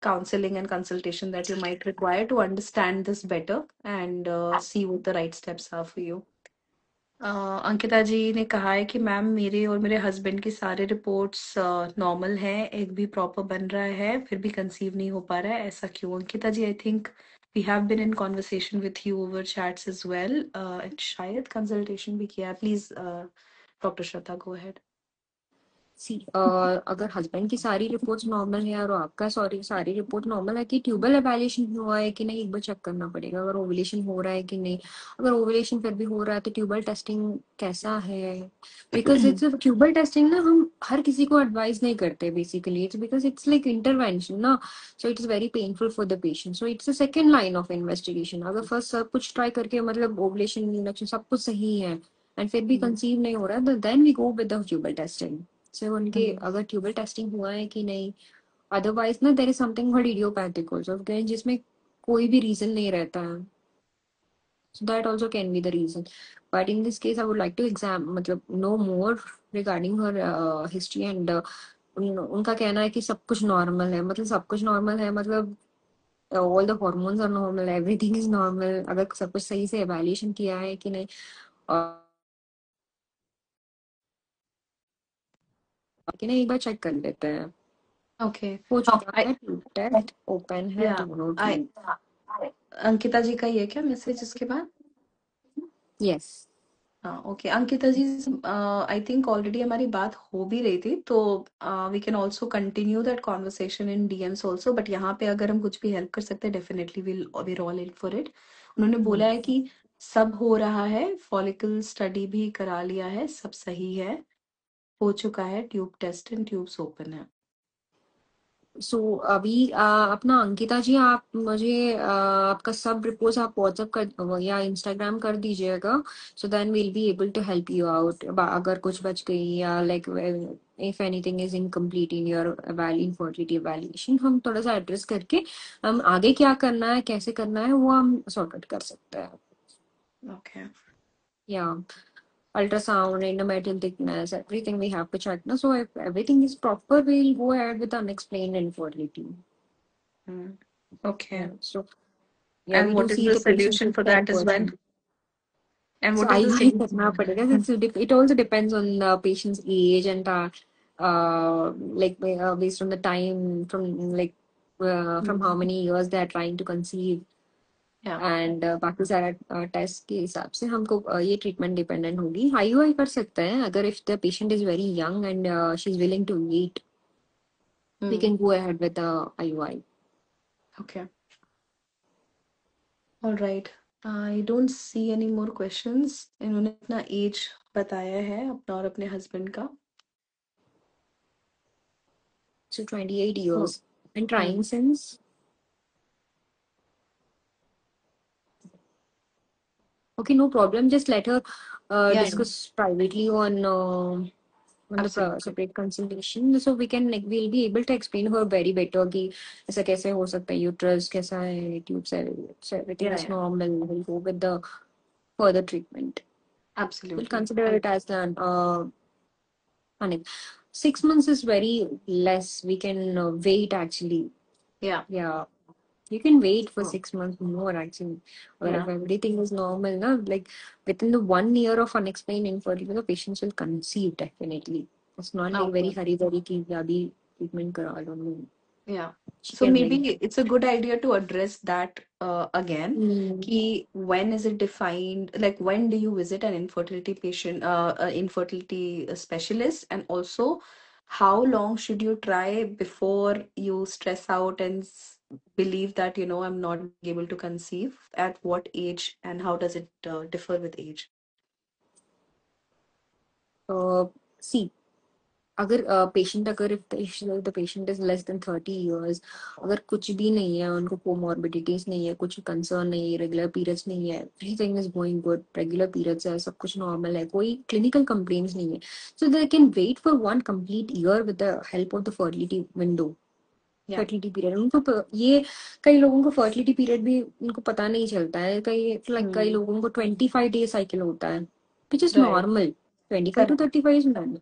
Speaker 1: counseling and consultation that you might require to understand this better and see what the right steps are for you. Ankita जी ने कहा है कि ma'am, मेरे और मेरे husband की सारे reports normal हैं, एक भी प्रॉपर बन रहा है, फिर भी कंसीव नहीं हो पा रहा है, ऐसा क्यों? Ankita ji, I think we have been in conversation with you over chats as well, and शायद कंसल्टेशन भी किया है. Please doctor Shraddha, go ahead.
Speaker 2: See अगर हस्बैंड की सारी रिपोर्ट्स नॉर्मल है और आपका सॉरी सारी रिपोर्ट नॉर्मल है, कि ट्यूबल एवैल्यूएशन हुआ है कि नहीं एक बार चेक करना पड़ेगा, अगर ओवुलेशन हो रहा है कि नहीं. अगर ओवुलेशन फिर भी हो रहा है तो ट्यूबल टेस्टिंग कैसा है, बिकॉज इट्स ट्यूबल टेस्टिंग ना हम हर किसी को एडवाइस नहीं करते basically, it's because it's like intervention ना. So it's very painful for the patient, so it's a second line of investigation. अगर फर्स्ट सब कुछ ट्राई करके मतलब ओवुलेशन इंडक्शन सब कुछ सही है एंड फिर भी कंसीव नहीं हो रहा है, then we go with the tubal testing. से उनके अगर ट्यूबल टेस्टिंग हुआ है कि नहीं. अदरवाइज ना there is something called idiopathic also, जिसमें कोई भी रीजन नहीं रहता है. So that also can be the reason. But in this case, I would like to मतलब know more regarding her history and उनका कहना है कि सब कुछ नॉर्मल है. मतलब सब कुछ नॉर्मल है मतलब all the hormones are normal, everything is normal. अगर सब कुछ सही से एवेल्यूएशन किया है कि नहीं, कि नहीं एक बार चेक कर लेते हैं.
Speaker 1: ओके.
Speaker 2: हो चुका
Speaker 1: आई
Speaker 2: है ट्यूब टेस्ट, ओपन है
Speaker 1: या
Speaker 2: दोनों
Speaker 1: आई
Speaker 2: ट्यूब.
Speaker 1: अंकिता जी का ये क्या मैसेज इसके बाद?
Speaker 2: यस.
Speaker 1: हाँ, okay. Ankita ji, I think already हमारी बात हो भी रही थी, तो we can also continue that conversation in DMs also, but यहाँ पे अगर हम कुछ भी हेल्प कर सकते हैं, definitely will all in for it. उन्होंने बोला है कि सब हो रहा है, फॉलिकल स्टडी भी करा लिया है, सब सही है, हो चुका है, tube test and tubes open है.
Speaker 2: सो अभी अपना अंकिता जी आप मुझे आपका सब रिपोर्ट्स आप व्हाट्सएप कर या इंस्टाग्राम कर दीजिएगा. So then we'll be able to help you out. अगर कुछ बच गई या like if anything is incomplete in your infertility evaluation, हम थोड़ा सा एड्रेस करके हम आगे क्या करना है कैसे करना है वो हम सॉर्ट आउट कर सकते हैं.
Speaker 1: ओके.
Speaker 2: या ultrasound, endometrial thickness, everything we have to check. No? So if everything is proper, we'll go ahead with unexplained infertility.
Speaker 1: Okay.
Speaker 2: Yeah. So yeah,
Speaker 1: and
Speaker 2: we do
Speaker 1: what is
Speaker 2: see
Speaker 1: the
Speaker 2: the patients
Speaker 1: solution
Speaker 2: with
Speaker 1: for that as well?
Speaker 2: 10%.
Speaker 1: And
Speaker 2: So
Speaker 1: what is the
Speaker 2: IUI करना पड़ेगा. It also depends on the patient's age and like based on the time from like from how many years they are trying to conceive.
Speaker 1: या.
Speaker 2: And बाकी सारा test के हिसाब से हमको ये ट्रीटमेंट डिपेंडेंट होगी. आईयूआई कर सकते हैं अगर if the patient is very young and she is willing to wait, we can go ahead with the IUI.
Speaker 1: Okay. All right. I don't see any more questions. इन्होंने अपना as बताया है, अपना और अपने हस्बैंड का.
Speaker 2: So 28
Speaker 1: तो
Speaker 2: years and trying since. Okay, no problem. Just let her
Speaker 1: या,
Speaker 2: discuss privately on the
Speaker 1: absolutely.
Speaker 2: separate consultation, so we can like we'll be able to explain her very better कि ऐसा कैसे हो सकता है, uterus कैसा है, ट्यूब से everything
Speaker 1: या,
Speaker 2: is
Speaker 1: या,
Speaker 2: normal. We'll go with the further treatment. We'll
Speaker 1: absolutely.
Speaker 2: consider
Speaker 1: I
Speaker 2: it as an honey. 6 months is very less. We can wait actually.
Speaker 1: या,
Speaker 2: Yeah, you can wait for 6 months more actually. Or
Speaker 1: या.
Speaker 2: if everything is normal, na, like within the 1 year of unexplained infertility, the patients will conceive definitely. It's not like very
Speaker 1: okay.
Speaker 2: hurry ki abhi treatment kara lo. No.
Speaker 1: Yeah.
Speaker 2: She
Speaker 1: So
Speaker 2: can
Speaker 1: maybe
Speaker 2: wait.
Speaker 1: it's a good idea to address that again.
Speaker 2: Mm.
Speaker 1: Ki when is it defined? Like when do you visit an infertility patient, infertility specialist, and also how long should you try before you stress out and believe that, I'm not able to conceive? At what age, and how does it differ with age?
Speaker 2: See, अगर patient अगर if the patient is less than 30 years, अगर कुछ भी नहीं है, उनको comorbidities नहीं है, कुछ कंसर्न नहीं है, रेगुलर पीरियड्स नहीं है, everything is going good, regular periods है, सब कुछ नॉर्मल है, कोई क्लिनिकल कंप्लेंट्स नहीं है, so they can wait for 1 complete year with the help of the fertility window,
Speaker 1: Yeah.
Speaker 2: Fertility period. उनको ये कई लोगों को फर्टिलिटी पीरियड भी उनको पता नहीं चलता है, कई
Speaker 1: Hmm.
Speaker 2: लोगों को 25 day साइकिल होता है, which is
Speaker 1: Right.
Speaker 2: Normal. 25 to
Speaker 1: Correct.
Speaker 2: 35 is normal.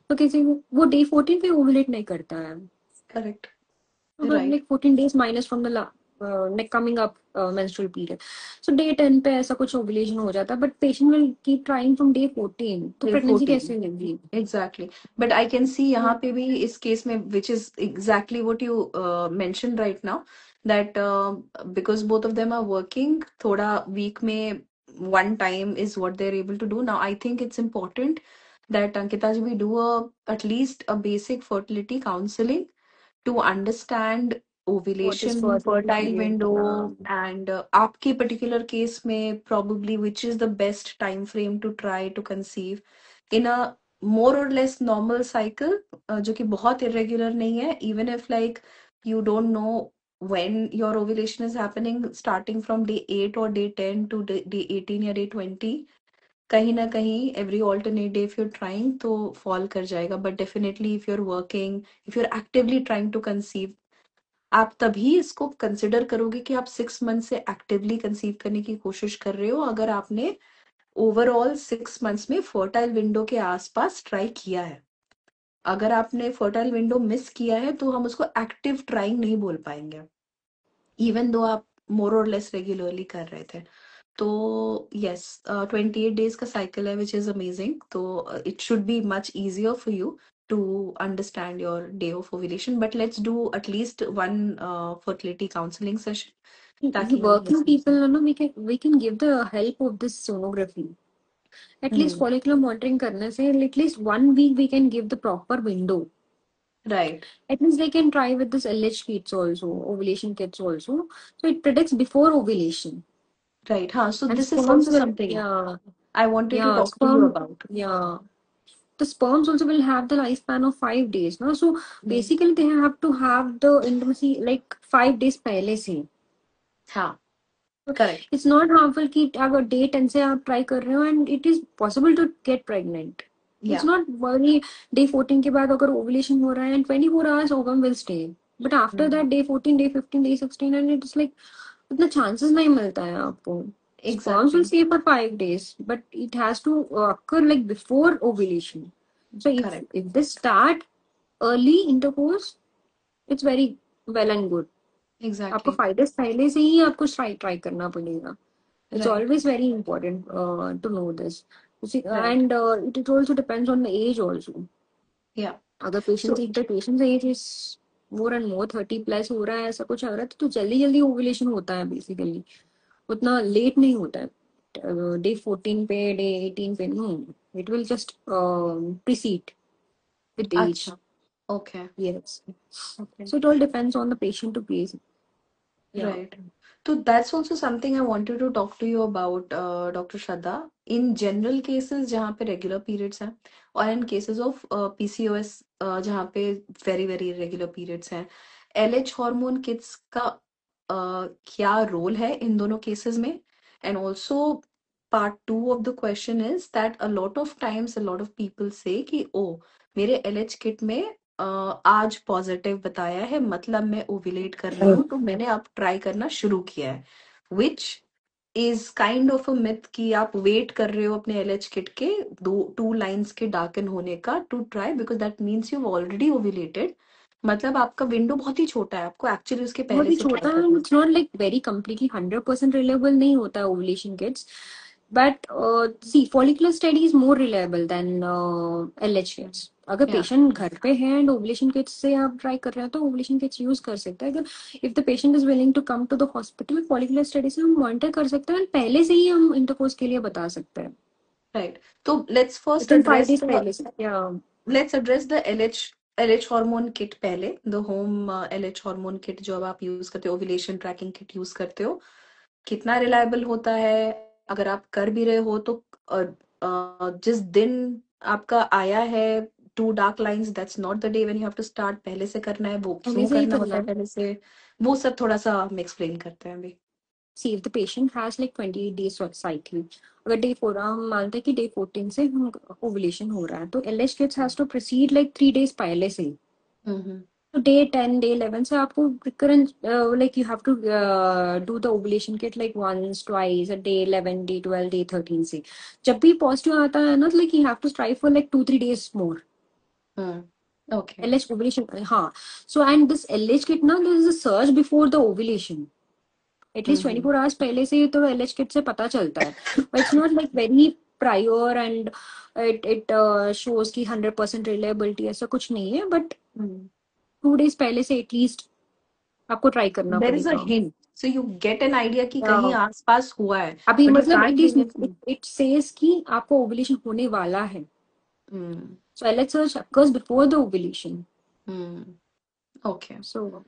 Speaker 2: तो किसी को वो डे 14 पे ओवुलेट नहीं करता है,
Speaker 1: Correct.
Speaker 2: अगर
Speaker 1: Right.
Speaker 2: Like 14 days minus from the neck coming up menstrual period, so day 10 पे ऐसा कुछ ओवुलेशन हो जाता है, but patient will keep trying from day 14, तो
Speaker 1: Day
Speaker 2: प्रेगनेंसी
Speaker 1: 14.
Speaker 2: कैसे होगी?
Speaker 1: Exactly. But I can see यहाँ पे भी इस केस में, which is exactly what you mentioned right now, that because both of them are working, थोड़ा week में one time is what they're able to do. Now, I think it's important that Ankita ji, we do at least a basic fertility counseling to understand
Speaker 2: What is
Speaker 1: ovulation,
Speaker 2: fertility
Speaker 1: fertile
Speaker 2: period?
Speaker 1: window, and आपके particular case में probably which is the best time frame to try to conceive in a more or less normal cycle, जो कि बहुत irregular नहीं है, even if like you don't know when your ovulation is happening, starting from day 8 or day 10 to day 18 या day 20, कहीं ना कहीं every alternate day if you're trying तो fall कर जाएगा, but definitely if you're working, if you're actively trying to conceive, आप तभी इसको कंसिडर करोगे कि आप 6 मंथ से एक्टिवली कंसीव करने की कोशिश कर रहे हो, अगर आपने ओवरऑल 6 मंथ्स में फर्टाइल विंडो के आसपास ट्राई किया है। अगर आपने फर्टाइल विंडो मिस किया है तो हम उसको एक्टिव ट्राइंग नहीं बोल पाएंगे, इवन दो आप मोर और लेस रेगुलरली कर रहे थे। तो यस, 28 days का साइकिल है, विच इज अमेजिंग, तो it should be much easier for you to understand your day of ovulation, but let's do at least one fertility counseling session
Speaker 2: You
Speaker 1: ताकि हम ये
Speaker 2: working
Speaker 1: समझ
Speaker 2: people,
Speaker 1: सकें।
Speaker 2: you know, we can give the help of this sonography. At least
Speaker 1: hmm.
Speaker 2: follicular monitoring करने से at least 1 week we can give the proper window.
Speaker 1: Right.
Speaker 2: At least they can try with this LH kits also, ovulation kits also. So it predicts before ovulation.
Speaker 1: Right, हाँ, so
Speaker 2: And
Speaker 1: this is
Speaker 2: sperms
Speaker 1: also
Speaker 2: will,
Speaker 1: something
Speaker 2: yeah,
Speaker 1: I wanted to
Speaker 2: yeah,
Speaker 1: talk to you
Speaker 2: sperm,
Speaker 1: about.
Speaker 2: yeah. The sperms also will have the lifespan of 5 days. No? So
Speaker 1: hmm.
Speaker 2: basically they have to have the intimacy like 5 days पहले से.
Speaker 1: हाँ। Correct.
Speaker 2: It's not harmful कि अगर day 10 से आप try कर रहे हो and it is possible to get pregnant. It's
Speaker 1: yeah.
Speaker 2: Not worry day 14 के बाद अगर ओवुलेशन हो रहा है and 24 hours ovum will stay, but after that day 14, day 15, day 16 and it's like उतना चांसेस नहीं मिलता है आपको. Sperms will
Speaker 1: exactly.
Speaker 2: stay for 5 days, but it has to occur like before ovulation. So
Speaker 1: correct.
Speaker 2: if they start early intercourse, it's very well and good. आपको
Speaker 1: exactly.
Speaker 2: 5 days पहले से ही आपको try try करना पड़ेगा. It's
Speaker 1: right.
Speaker 2: always very important to know this. You see,
Speaker 1: right.
Speaker 2: and it also depends on the age also.
Speaker 1: या।
Speaker 2: अगर
Speaker 1: so
Speaker 2: patient if the patient's age is more and more 30 plus हो रहा है, ऐसा कुछ आ रहा है, तो जल्दी जल्दी ओवुलेशन होता है बेसिकली, उतना लेट नहीं होता है डे 14 पे, डे 18 पे, no, it will just precede with age.
Speaker 1: अच्छा। Okay.
Speaker 2: Yes.
Speaker 1: Okay.
Speaker 2: So it all depends on the patient to patient. Yeah.
Speaker 1: Right. So that's also something I wanted to talk to you about, Dr. Shraddha. In general cases जहाँ पे regular periods हैं, और in cases of PCOS जहाँ पे very very irregular periods हैं, LH hormone kits का क्या role है इन दोनों cases में? And also part two of the question is that a lot of times a lot of people say कि ओ मेरे LH kit में आज पॉजिटिव बताया है, मतलब मैं ओव्यूलेट कर रही हूँ, तो मैंने अब ट्राई करना शुरू किया है, which is kind of a myth कि आप वेट कर रहे हो अपने एलएच किट के 2 लाइंस के डार्कन होने का to try, because that means you already ovulated, मतलब आपका विंडो बहुत ही छोटा है, आपको एक्चुअली उसके
Speaker 2: बहुत
Speaker 1: पहले
Speaker 2: ही
Speaker 1: से ट्राई
Speaker 2: छोटा है,
Speaker 1: करना है।
Speaker 2: It's not like very completely 100% reliable नहीं होता है ovulation kits, but see follicular study is more reliable than LH kits. अगर
Speaker 1: या।
Speaker 2: पेशेंट घर पे है एंड ओवुलेशन किट्स से आप ट्राई कर रहे हैं तो ओवुलेशन किट्स यूज कर सकते हैं. अगर if the patient is willing to come to the hospital, follicular study से हम मॉनिटर कर सकते हैं and पहले से ही हम इंटरकोर्स के लिए बता सकते हैं,
Speaker 1: राइट, तो let's first
Speaker 2: within five
Speaker 1: address
Speaker 2: days पहले से. या
Speaker 1: let's address the LH LH hormone kit पहले, the home LH hormone kit जो अब आप यूज करते हो, ओव्यूलेशन ट्रैकिंग किट यूज करते हो, कितना रिलायबल होता है? अगर आप कर भी रहे हो तो जिस दिन आपका आया है two dark lines, that's not the day when you have to start, पहले से करना है, वो
Speaker 2: पहले
Speaker 1: क्यों
Speaker 2: से ही
Speaker 1: करना होता
Speaker 2: करना
Speaker 1: है
Speaker 2: है।
Speaker 1: पहले से, वो सब थोड़ा सा हम एक्सप्लेन करते हैं अभी।
Speaker 2: See, if the patient has like 28 days of cycle, अगर डे 4 हम मानते हैं कि डे 14 से हम ओवुलेशन हो रहा है, तो LH kits has to proceed like 3 days पहले से ही।
Speaker 1: हम्म
Speaker 2: तो डे 10 डे 11 से आपको recurrent like you have to do the ovulation kit like once twice a day 11 day 12 day 13 से जब भी पॉजिटिव आता है ना, like you have to strive for like 2-3 days more
Speaker 1: okay.
Speaker 2: LH ovulation, हाँ। So and this LH kit ना, there is a surge before the ovulation, at least 24 hours पहले से तो LH किट से पता चलता है, but it's not like very prior and it shows की 100% रिलायबिलिटी, ऐसा कुछ नहीं है, बट 2 days पहले से एटलीस्ट आपको ट्राई करना
Speaker 1: देयर इज अ
Speaker 2: पड़ेगा।
Speaker 1: Hint, so you get an idea कि कहीं
Speaker 2: Yeah.
Speaker 1: आसपास हुआ है,
Speaker 2: अभी
Speaker 1: बट यू
Speaker 2: मतलब
Speaker 1: can't
Speaker 2: it
Speaker 1: give
Speaker 2: is
Speaker 1: it.
Speaker 2: It says कि आपको ओवुलेशन होने वाला है, so LH surge occurs before the ovulation.
Speaker 1: Okay.
Speaker 2: So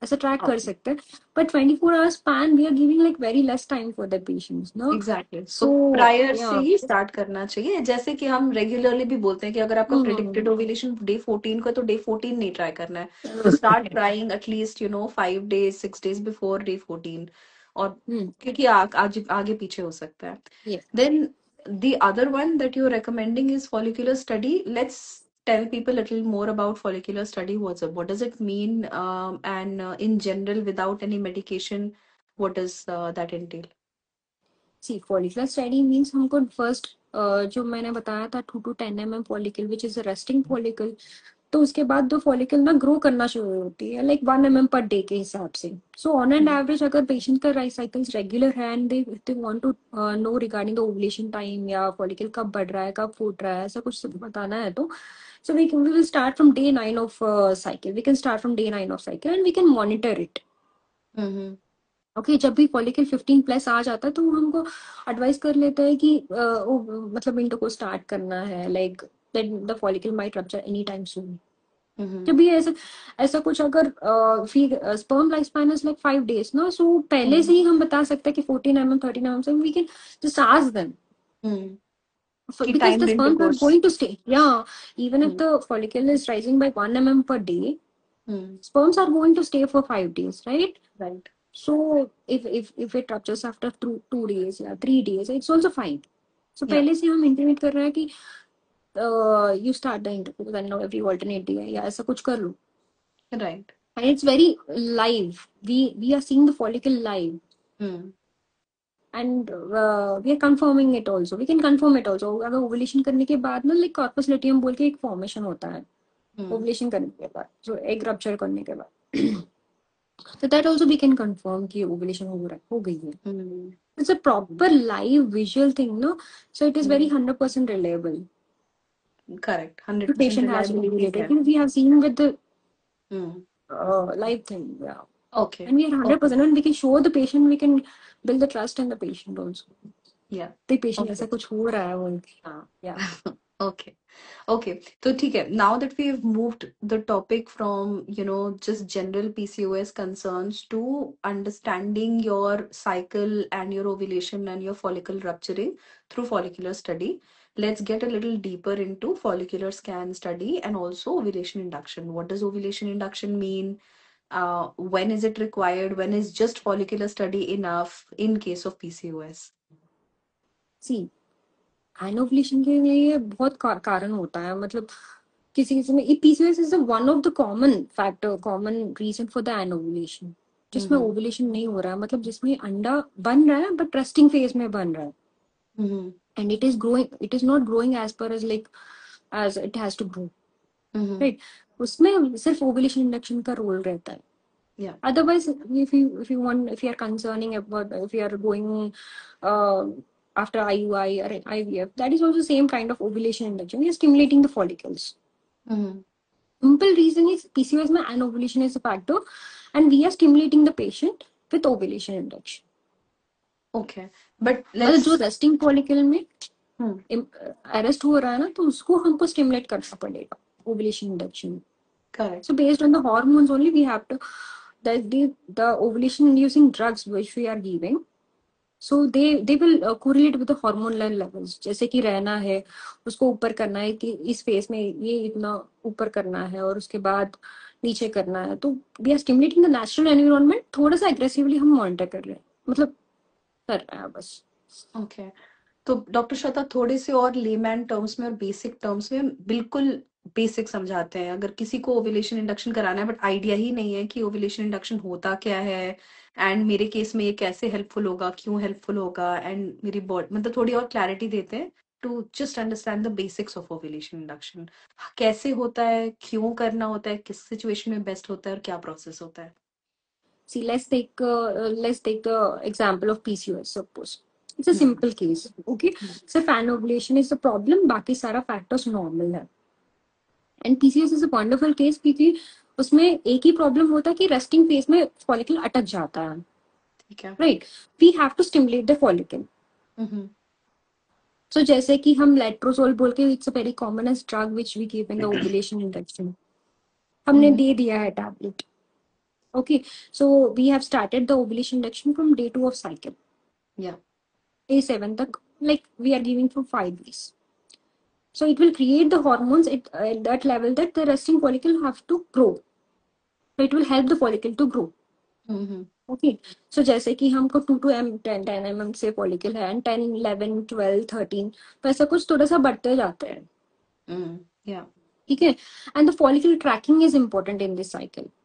Speaker 2: ऐसा ट्रैक कर सकते हैं, but 24 hours span we are giving like very less time for the patients no.
Speaker 1: Exactly, so
Speaker 2: so
Speaker 1: prior से
Speaker 2: या
Speaker 1: ही स्टार्ट करना चाहिए, जैसे कि हम रेगुलरली भी बोलते हैं कि अगर आपका प्रिडिक्टेड ओव्यूलेशन डे 14 को है तो डे 14 नहीं ट्राई करना है, तो start trying at least 5 days 6 days before day 14, और क्योंकि आज आगे पीछे हो सकता है। Then the other one that you're recommending is follicular study. Let's tell people a little more about follicular study. What does it mean? And in general, without any medication, what does that entail?
Speaker 2: See follicular study means हमको first जो मैंने बताया था 2 to 10 mm follicle which is resting follicle, तो उसके बाद दो follicle ना ग्रो करना शुरू होती है लाइक 1 mm पर डे के हिसाब से। सो ऑन एंड एवरेज अगर पेशेंट का राइट साइकिल्स रेगुलर है and they want to know regarding the ovulation time या फॉलिकल कब बढ़ रहा है कब फूट रहा है, ऐसा कुछ बताना है तो so we will start from day 9 of cycle, we can start from day 9 of cycle and we can monitor it।
Speaker 1: Mm-hmm.
Speaker 2: Okay जब भी फॉलिकल 15+ आ जाता है तो हमको एडवाइस कर लेते हैं कि मतलब मिनटों को स्टार्ट करना है, like the follicle might rupture any time soon.
Speaker 1: Mm-hmm.
Speaker 2: जब भी ऐसा ऐसा कुछ अगर फिर sperm life span is like 5 days ना, सो पहले से
Speaker 1: Mm-hmm.
Speaker 2: ही हम बता सकते हैं कि 14 mm 13 mm से we can just ask them
Speaker 1: Mm-hmm. कि
Speaker 2: because the
Speaker 1: timed
Speaker 2: sperms are
Speaker 1: intercourse.
Speaker 2: going to stay, yeah, even if
Speaker 1: Mm-hmm.
Speaker 2: the follicle is rising by 1 mm per day,
Speaker 1: Mm-hmm.
Speaker 2: sperms are going to stay for 5 days, right?
Speaker 1: Right.
Speaker 2: So if it ruptures after 2 days या 3 days, it's also fine. So
Speaker 1: Yeah.
Speaker 2: पहले से हम intimate कर रहे हैं कि you start the intercourse and now every alternate day या ऐसा कुछ कर लो,
Speaker 1: Right.
Speaker 2: and it's very live. We are seeing the follicle live
Speaker 1: Mm-hmm.
Speaker 2: and we are confirming it also. We can confirm it also. अगर ovulation करने के बाद ना like corpus luteum बोल के एक फॉर्मेशन होता है ओवुलेशन करने के बाद, जो एग रप्चर करने के बाद, so that also we can confirm कि ओवुलेशन हो गई है।
Speaker 1: Mm-hmm.
Speaker 2: It's a proper live visual thing, no? So it is very
Speaker 1: Mm-hmm.
Speaker 2: 100% reliable.
Speaker 1: Correct.
Speaker 2: The
Speaker 1: 100%
Speaker 2: patient has
Speaker 1: reliability
Speaker 2: ovulated.
Speaker 1: है.
Speaker 2: We have seen with the
Speaker 1: Mm.
Speaker 2: live thing, yeah.
Speaker 1: Okay.
Speaker 2: And we are
Speaker 1: Okay.
Speaker 2: 100%, and we can show the patient, we can build the trust in the patient also.
Speaker 1: Yeah.
Speaker 2: The patient
Speaker 1: Okay.
Speaker 2: ऐसा कुछ हो रहा है बोल के, हाँ, yeah.
Speaker 1: Okay. Okay. So ठीक है. Now that we've moved the topic from, just general PCOS concerns to understanding your cycle and your ovulation and your follicle rupturing through follicular study, let's get a little deeper into follicular scan study and also ovulation induction. What does ovulation induction mean? When is it required? When is just follicular study enough in case of PCOS?
Speaker 2: See, एनोवुलेशन के लिए ये बहुत कारण होता है, मतलब किसी किसी में PCOS is one of the common factor, common reason for the anovulation, जिसमें
Speaker 1: Mm-hmm.
Speaker 2: ओवुलेशन नहीं हो रहा है, मतलब जिसमें अंडा बन रहा है बट रेस्टिंग फेज में बन रहा है,
Speaker 1: Mm-hmm.
Speaker 2: And it is growing, it is not growing as per as like as it has to grow,
Speaker 1: Mm-hmm.
Speaker 2: Right? उसमें सिर्फ ओवुलेशन इंडक्शन का रोल रहता है।
Speaker 1: Yeah.
Speaker 2: Otherwise, if you want, if you are concerning about, if you are going uh, after IUI or IVF, that is also same kind of ovulation induction. We are stimulating the follicles.
Speaker 1: Mm-hmm.
Speaker 2: Simple reason is PCOS में anovulation is a factor, and we are stimulating the patient with ovulation induction.
Speaker 1: Okay. But
Speaker 2: मतलब जो
Speaker 1: let's.
Speaker 2: resting follicle में
Speaker 1: Hmm.
Speaker 2: Arrest हो रहा है ना, तो उसको हमको स्टिमुलेट करना पड़ेगा ovulation induction.
Speaker 1: Correct.
Speaker 2: So based on the hormones only, we have to the ovulation inducing drugs which we are giving. So they will correlate with the hormonal levels. जैसे कि रहना है, उसको ऊपर करना है कि इस फेस में ये इतना ऊपर करना है और उसके बाद नीचे करना है. तो we are stimulating the natural environment. थोड़ा सा aggressively हम monitor कर रहे हैं, मतलब कर रहे हैं बस.
Speaker 1: ओके, तो डॉक्टर श्वेता थोड़े से और लेमैन टर्म्स में और बेसिक टर्म्स में बिल्कुल बेसिक समझाते हैं, अगर किसी को ओव्यूलेशन इंडक्शन कराना है बट आइडिया ही नहीं है कि ओव्यूलेशन इंडक्शन होता क्या है एंड मेरे केस में ये कैसे हेल्पफुल होगा, क्यों हेल्पफुल होगा, एंड मेरी बॉडी मतलब थोड़ी और क्लैरिटी देते हैं to just understand the basics of ovulation induction, कैसे होता है, क्यों करना होता है, किस सिचुएशन में बेस्ट होता है और क्या प्रोसेस होता है.
Speaker 2: See, let's take the example of PCOS. Suppose it's a
Speaker 1: hmm.
Speaker 2: simple case. Okay,
Speaker 1: hmm.
Speaker 2: so fan ovulation is the problem. बाकी सारा factors normal है. And PCOS is a wonderful case क्योंकि उसमें एक ही प्रॉब्लम होता है कि रेस्टिंग फेज में फॉलिकल अटक जाता है.
Speaker 1: ठीक है.
Speaker 2: Right, we have to stimulate the follicle.
Speaker 1: Hmm.
Speaker 2: So जैसे कि हम लेट्रोजोल बोल के, it's a very commonest drug which we give in the ovulation induction. हमने
Speaker 1: हम्म.
Speaker 2: दे दिया है tablet. Okay, so we have started the ovulation induction from day 2 of cycle.
Speaker 1: या.
Speaker 2: Day 7 tak, like we are giving for 5 days. So it will create the hormones at that level that the resting follicle have to grow. So it will help the follicle to grow.
Speaker 1: Hmm.
Speaker 2: Okay, so जैसे कि हमको 2 to m 10 mm से follicle है and 10 11 12 13, तो ऐसा कुछ थोड़ा सा बढ़ते जाते हैं.
Speaker 1: या.
Speaker 2: ठीक है. And the follicle tracking is important in this cycle.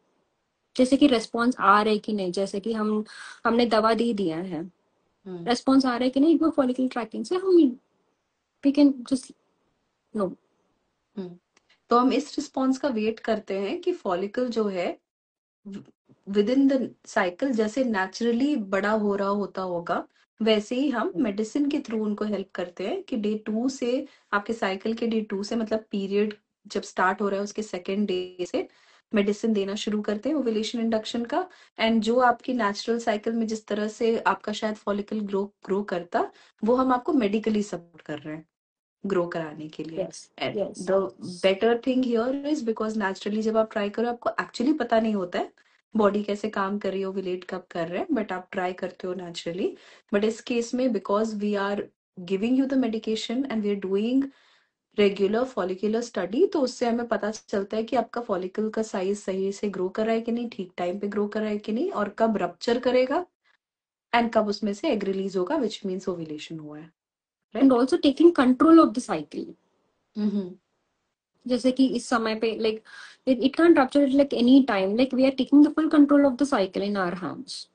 Speaker 2: जैसे कि रेस्पॉन्स आ रहे कि नहीं, जैसे कि हमने दवा दे दिया है, रेस्पॉन्स आ रहा है कि नहीं, एक बार फॉलिकल ट्रैकिंग से हम वी कैन जस्ट नो.
Speaker 1: तो हम इस रिस्पॉन्स का वेट करते हैं कि फॉलिकल जो है विद इन द साइकिल जैसे नेचुरली बड़ा हो रहा होता होगा, वैसे ही हम मेडिसिन के थ्रू उनको हेल्प करते हैं कि डे 2 से, आपके साइकिल के डे 2 से मतलब पीरियड जब स्टार्ट हो रहा है उसके सेकेंड डे से मेडिसिन देना शुरू करते हैं ओव्यूलेशन इंडक्शन का. एंड जो आपकी नेचुरल साइकिल में जिस तरह से आपका शायद फॉलिकल ग्रो ग्रो करता, वो हम आपको मेडिकली सपोर्ट कर रहे हैं ग्रो कराने के लिए.
Speaker 2: Yes
Speaker 1: and
Speaker 2: yes.
Speaker 1: The better thing here is because naturally जब आप ट्राई करो आपको एक्चुअली पता नहीं होता है बॉडी कैसे काम कर रही है, ओव्यूलेट कब कर रहे हैं, बट आप ट्राई करते हो नेचुरली. बट इस केस में because we are giving you the medication and we are doing regular follicular study, तो उससे हमें पता चलता है कि आपका फॉलिकल का साइज सही से ग्रो कर रहा है कि नहीं, ठीक टाइम पे ग्रो कर रहा है कि नहीं, और कब रप्चर करेगा एंड कब उसमें से एग रिलीज होगा विच मीन्स ओव्यूलेशन हुआ है.
Speaker 2: And
Speaker 1: right.
Speaker 2: Also taking control of the cycle.
Speaker 1: Hmm.
Speaker 2: जैसे कि इस समय पे like it can rupture like any time, like we are taking the full control of the cycle in our hands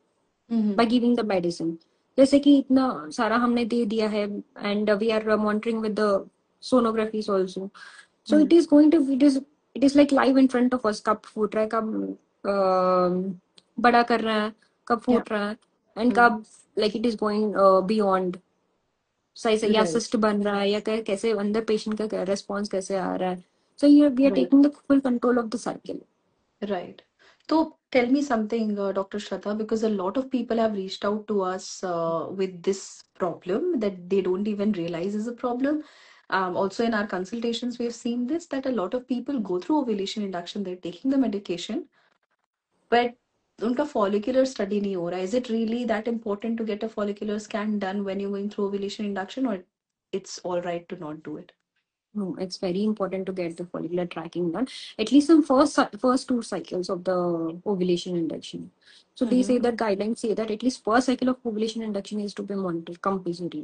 Speaker 2: by giving the medicine. जैसे कि इतना सारा हमने दे दिया है and we are monitoring with the sonographies also. So it is going to it is like live in front of us. कब फूट रहा है, कब बड़ा कर रहा है, कब
Speaker 1: Yeah.
Speaker 2: फूट रहा है, and कब like it is going beyond. सही से या
Speaker 1: Right.
Speaker 2: सिस्ट बन रहा है या कैसे अंदर पेशेंट का रेस्पॉन्स कैसे आ रहा है. So here we are
Speaker 1: Right.
Speaker 2: taking the full control of the cycle.
Speaker 1: Right. So tell me something, Dr. Shraddha, because a lot of people have reached out to us with this problem that they don't even realize is a problem. Also in our consultations, we've seen this, that a lot of people go through ovulation induction, they're taking the medication, but उनका follicular study नहीं हो रहा. Is it really that important to get a follicular scan done when you're going through ovulation induction, or it's all right to not do it?
Speaker 2: No, it's very important to get the follicular tracking done. At least in first 2 cycles of the ovulation induction. So they say that guidelines say that at least first cycle of ovulation induction is to be monitored compulsory.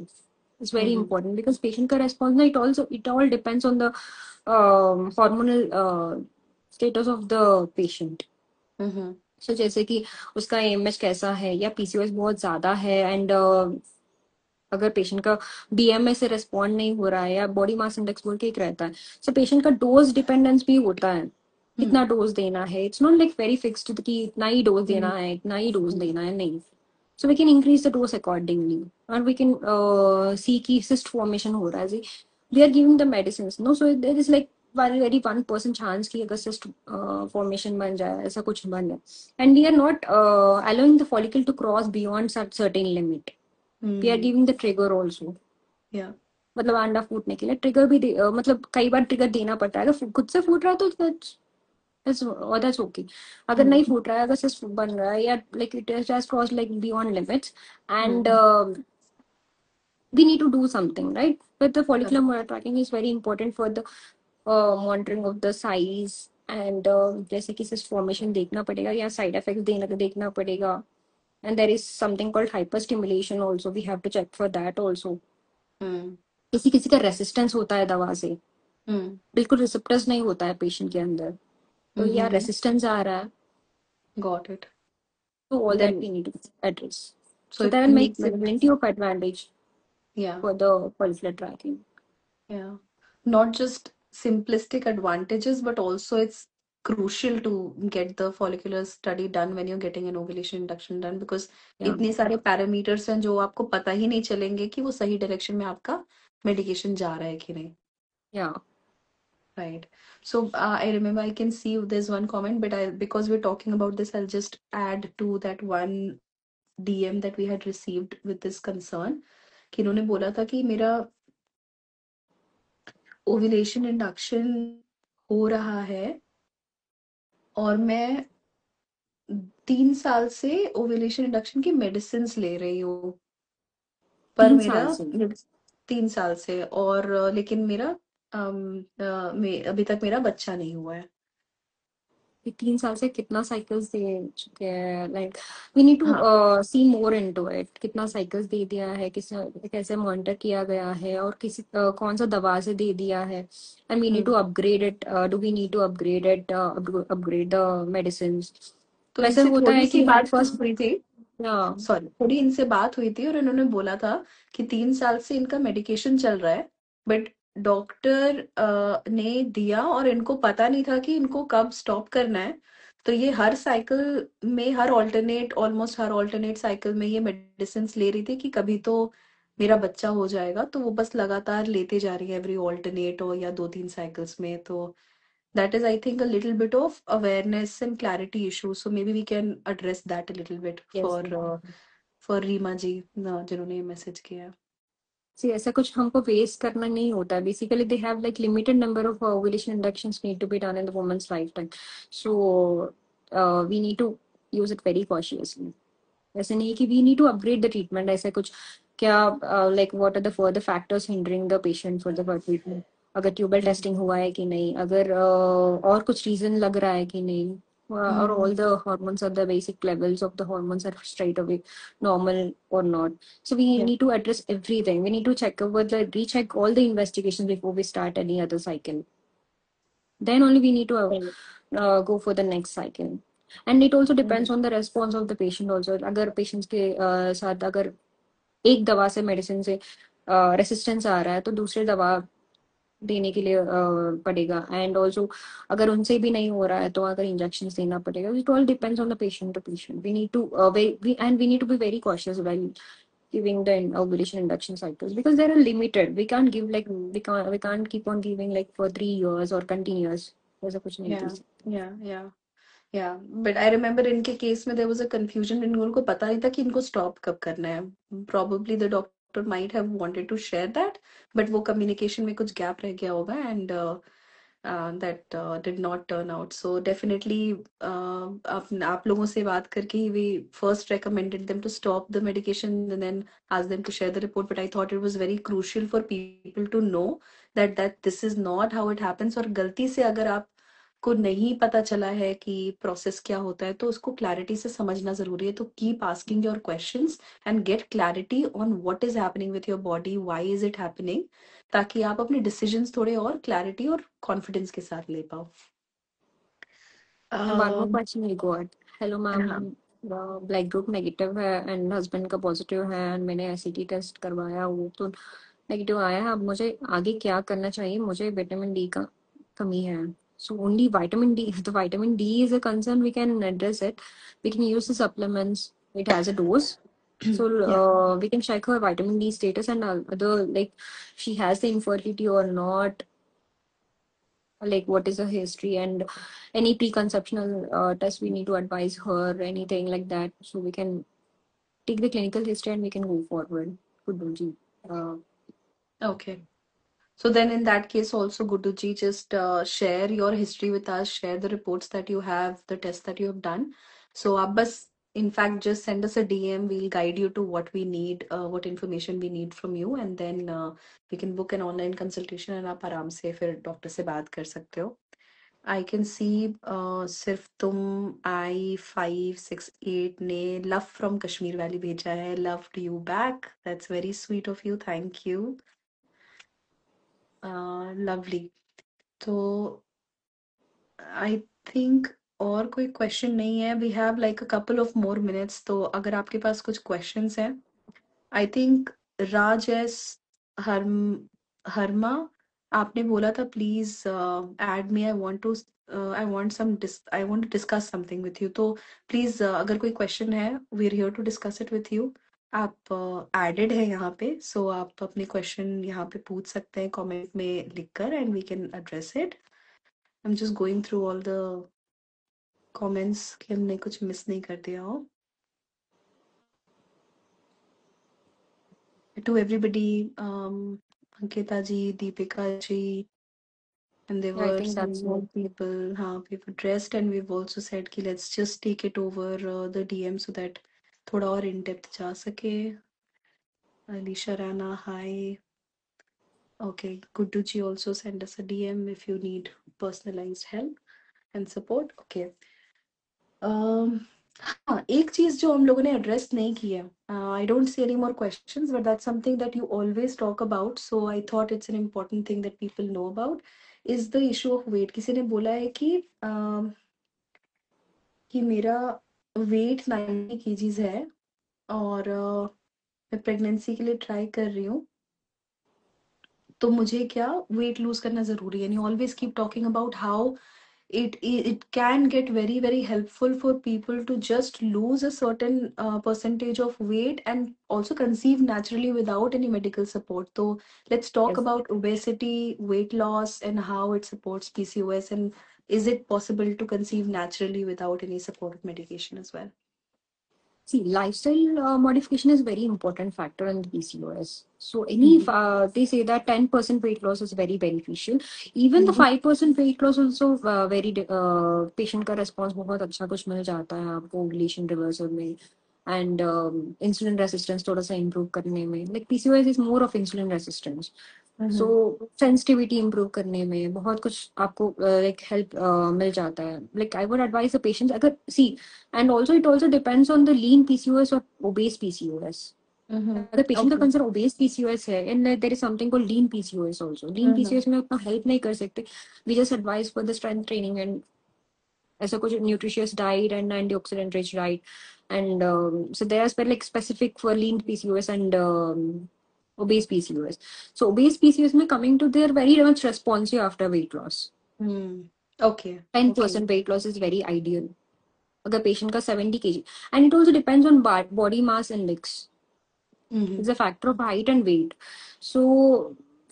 Speaker 2: It's very important because patient ka response na, it all depends on the hormonal status of the patient. So जैसे कि उसका AMH कैसा है या PCOS बहुत ज्यादा है and अगर पेशेंट का BMI से रेस्पॉन्ड नहीं हो रहा है या बॉडी मास इंडेक्स बोल के एक रहता है. सो पेशेंट का डोज डिपेंडेंस भी होता है, कितना डोज देना है. It's not like very fixed कि इतना ही डोज देना है, इतना ही डोज देना है, नहीं. So we can increase the dose accordingly और वी कैन सी की सिस्ट फॉर्मेशन हो रहा है. We are giving the medicine no, so there is like very 1% chance की अगर सिस्ट फॉर्मेशन बन जाए, ऐसा कुछ बन जाए. And we are not allowing the follicle to cross beyond certain limit. We are giving the trigger also.
Speaker 1: Yeah.
Speaker 2: मतलब अंडा फूटने के लिए ट्रिगर भी मतलब कई बार ट्रिगर देना पड़ता है. अगर खुद से फूट रहा है तो that's okay. अगर नहीं फूट रहा है, अगर सिस्ट बन रहा है, या like it has crossed like beyond limits, and we need to do something, right? But the follicular
Speaker 1: Correct.
Speaker 2: motor tracking is very important for the monitoring of the size, and जैसे कि cyst formation देखना पड़ेगा, या side effects देखना पड़ेगा. And there is something called hyperstimulation also. We have to check for that also.
Speaker 1: Hmm.
Speaker 2: किसी किसी का रेसिस्टेंस होता है दवा से,
Speaker 1: Hmm.
Speaker 2: बिल्कुल रिसेप्टर्स नहीं होता है पेशेंट के अंदर, तो यार
Speaker 1: Mm-hmm.
Speaker 2: रेसिस्टेंस आ रहा है.
Speaker 1: Got it.
Speaker 2: So all that
Speaker 1: Then,
Speaker 2: we need to address.
Speaker 1: so
Speaker 2: So
Speaker 1: it
Speaker 2: there are
Speaker 1: makes it,
Speaker 2: plenty of advantage
Speaker 1: yeah,
Speaker 2: for the follicular tracking.
Speaker 1: yeah. Not just simplistic advantages, but also it's crucial to get the follicular study done when you're getting an ovulation induction done, because
Speaker 2: Yeah,
Speaker 1: इतने सारे parameters हैं जो आपको पता ही नहीं चलेंगे कि वो सही डायरेक्शन में आपका मेडिकेशन जा रहा है कि नहीं.
Speaker 2: yeah.
Speaker 1: Right. So I remember I can see there's one comment, but I because we're talking about this, I'll just add to that one DM that we had received with this concern कि इन्होंने बोला था कि मेरा ovulation induction हो रहा है और मैं 3 साल से ओव्यूलेशन इंडक्शन की मेडिसिन ले रही हूँ, पर
Speaker 2: 3 साल
Speaker 1: मेरा
Speaker 2: से.
Speaker 1: 3 साल से, और लेकिन मेरा अभी तक मेरा बच्चा नहीं हुआ है.
Speaker 2: ये 3 साल से कितना साइकिल्स दे चुके हैं, लाइक वी नीड टू
Speaker 1: हाँ.
Speaker 2: सी मोर इनटू इट. कितना साइकिल्स दे दिया है, किस कैसे मॉनिटर किया गया है, और किसी कौन सा दवा से दे दिया है, and we need to
Speaker 1: hmm.
Speaker 2: Upgrade it. Do we need to upgrade it, upgrade the medicine.
Speaker 1: तो
Speaker 2: वैसे
Speaker 1: इनसे
Speaker 2: होता
Speaker 1: थोड़ी
Speaker 2: है
Speaker 1: सी
Speaker 2: कि हम
Speaker 1: बात
Speaker 2: फर्स्ट.
Speaker 1: हुई थी. सॉरी, थोड़ी इनसे बात हुई थी और इन्होंने बोला था कि 3 साल से इनका मेडिकेशन चल रहा है, बट डॉक्टर ने दिया और इनको पता नहीं था कि इनको कब स्टॉप करना है. तो ये हर साइकिल में, हर ऑल्टरनेट, ऑलमोस्ट हर ऑल्टरनेट साइकिल में ये मेडिसिन ले रही थी कि कभी तो मेरा बच्चा हो जाएगा, तो वो बस लगातार लेते जा रही है एवरी ऑल्टरनेट और या 2-3 साइकिल्स में. तो that is, I think, a little bit of awareness and clarity issue. So maybe we can address that a little bit
Speaker 2: yes.
Speaker 1: for Reema ji जिन्होंने ये मैसेज किया है.
Speaker 2: See, ऐसा कुछ हमको वेस्ट करना नहीं होता है. Basically they have like limited number of ovulation inductions need to be done in the woman's lifetime. So we need to use it very cautiously. ऐसे नहीं कि we need to upgrade the treatment, ऐसे कुछ. क्या like what are the further factors hindering the patient for the treatment, अगर tubal
Speaker 1: hmm.
Speaker 2: Testing हुआ है कि नहीं, अगर और कुछ रीजन लग रहा है कि नहीं, or
Speaker 1: hmm.
Speaker 2: all the hormones or the basic levels of the hormones are straight away normal or not. So we
Speaker 1: Yeah.
Speaker 2: need to address everything. We need to check over recheck all the investigations before we start any other cycle. Then only we need to
Speaker 1: Right.
Speaker 2: go for the next cycle. And it also depends
Speaker 1: Mm.
Speaker 2: on the response of the patient also. अगर patients के साथ अगर एक दवा से medicine से resistance आ रहा है, तो दूसरी दवा देने के लिए पड़ेगा. एंड ऑल्सो अगर उनसे भी नहीं हो रहा है, तो अगर इंजेक्शन देना पड़ेगा. It all depends on the patient to patient. We need to and we need to be very cautious while giving the ovulation induction cycles, because they are limited. We can't give like we can't keep on giving like for 3 years or continuous. ऐसा कुछ नहीं दे
Speaker 1: Yeah.
Speaker 2: सकते.
Speaker 1: Yeah. Yeah. Yeah. But I remember इनके case में there was a confusion. इन लोगों को पता नहीं था कि इनको stop कब करना है. Probably the doctor might have wanted to share that, but वो communication में कुछ gap रह गया होगा, and that did not turn out. So definitely, आप लोगों से बात करके we first recommended them to stop the medication and then ask them to share the report. But I thought it was very crucial for people to know that this is not how it happens. और गलती से अगर आप को नहीं पता चला है कि प्रोसेस क्या होता है, तो उसको क्लैरिटी से समझना जरूरी है. तो keep asking your questions and get clarity on what is happening with your body, why is it happening, ताकि आप अपने डिसीजंस थोड़े और क्लैरिटी और कॉन्फिडेंस के साथ ले पाओ.
Speaker 2: One more
Speaker 1: um,
Speaker 2: question we got. Hello ma'am,
Speaker 1: हाँ.
Speaker 2: ब्लड ग्रुप नेगेटिव है एंड हस्बैंड का पॉजिटिव है, एंड मैंने एसिटी टेस्ट करवाया, वो तो नेगेटिव आया है. अब मुझे आगे क्या करना चाहिए? मुझे विटामिन डी का कमी है. So only vitamin D. The vitamin D is a concern. We can address it. We can use the supplements. It has a dose. So
Speaker 1: Yeah.
Speaker 2: we can check her vitamin D status and other, like she has the infertility or not, like what is her history, and any preconceptional test we need to advise her, anything like that, so we can take the clinical history and we can go forward. Good, Bunji. Uh,
Speaker 1: Okay. So then in that case also, Guduji, just share your history with us, share the reports that you have, the tests that you have done. So आप बस in fact just send us a DM. We'll guide you to what we need, what information we need from you, and then we can book an online consultation and आप आराम से फिर doctor से बात कर सकते हो. I can see सिर्फ तुम I568 ने love from Kashmir Valley भेजा है. Love to you back. That's very sweet of you. Thank you. Lovely. तो आई थिंक और कोई क्वेश्चन नहीं है. We have like a couple of more minutes. तो अगर आपके पास कुछ क्वेश्चंस हैं, आई थिंक राज एस हरम हरमा, आपने बोला था please add me. I want some I want to discuss something with you. तो प्लीज अगर कोई क्वेश्चन है, we are here to discuss it with you. आप एडेड है यहाँ पे, सो आप अपने क्वेश्चन यहाँ पे पूछ सकते हैं कमेंट में लिखकर, and we can address it. I'm just going through all the comments कि हमने कुछ मिस नहीं कर दिया हो. To everybody, Ankita ji, Deepika ji, and there
Speaker 2: Yeah, I
Speaker 1: were
Speaker 2: think
Speaker 1: some
Speaker 2: that's
Speaker 1: more
Speaker 2: it.
Speaker 1: people. हाँ, we've addressed, and we've also said कि let's just take it over the DM so that थोड़ा और in depth जा सके. Alicia Rana, hi. Okay, Guddu ji also send us a DM if you need personalized help and support. Okay. हाँ, एक चीज जो हम लोगों ने एड्रेस नहीं की है, I don't see any more questions, but that's something that you always talk about, so I thought it's an important thing that people know about, is the issue of weight. किसी ने बोला है कि मेरा wait 90 KGs है और मैं pregnancy के लिए ट्राई कर रही हूँ, तो मुझे क्या वेट लूज करना जरूरी है. And you always keep talking about how it can get very very helpful for people to just lose a certain percentage of weight and also conceive naturally without any medical support. So let's talk
Speaker 2: Yes.
Speaker 1: about obesity, weight loss, and how it supports PCOS, and is it possible to conceive naturally without any supportive medication as well?
Speaker 2: See, lifestyle modification is very important factor in the PCOS. So any
Speaker 1: Mm-hmm.
Speaker 2: they say that 10% weight loss is very beneficial. Even the
Speaker 1: Mm-hmm.
Speaker 2: 5% weight loss also very patient का response बहुत अच्छा कुछ मिल जाता है आपको ovulation reversal में and insulin resistance थोड़ा सा improve करने में. Like PCOS is more of insulin resistance. So
Speaker 1: Mm-hmm.
Speaker 2: Sensitivity improve करने में बहुत कुछ आपको लाइक हेल्प मिल जाता है. Like I would advice the patients अगर see and also it also depends on the lean PCOS और ओबेस पीसीओएस.
Speaker 1: Mm-hmm.
Speaker 2: अगर पेशेंट का
Speaker 1: Okay.
Speaker 2: कंसर्न ओबेस पीसीओएस है and there is something called lean PCOS also. Lean
Speaker 1: Mm-hmm.
Speaker 2: PCOS में उतना help नहीं कर सकते. We just advice for the strength training and ऐसा कुछ nutritious diet and antioxidant rich diet and so there are like specific for lean PCOS and obese PCOS. So obese PCOS में coming to they're very much responsive after weight loss.
Speaker 1: Mm. Okay. Okay.
Speaker 2: 10% weight loss is very ideal. अगर patient का 70 kg and it also depends on body mass index.
Speaker 1: Mm-hmm.
Speaker 2: It's a factor of height and weight. So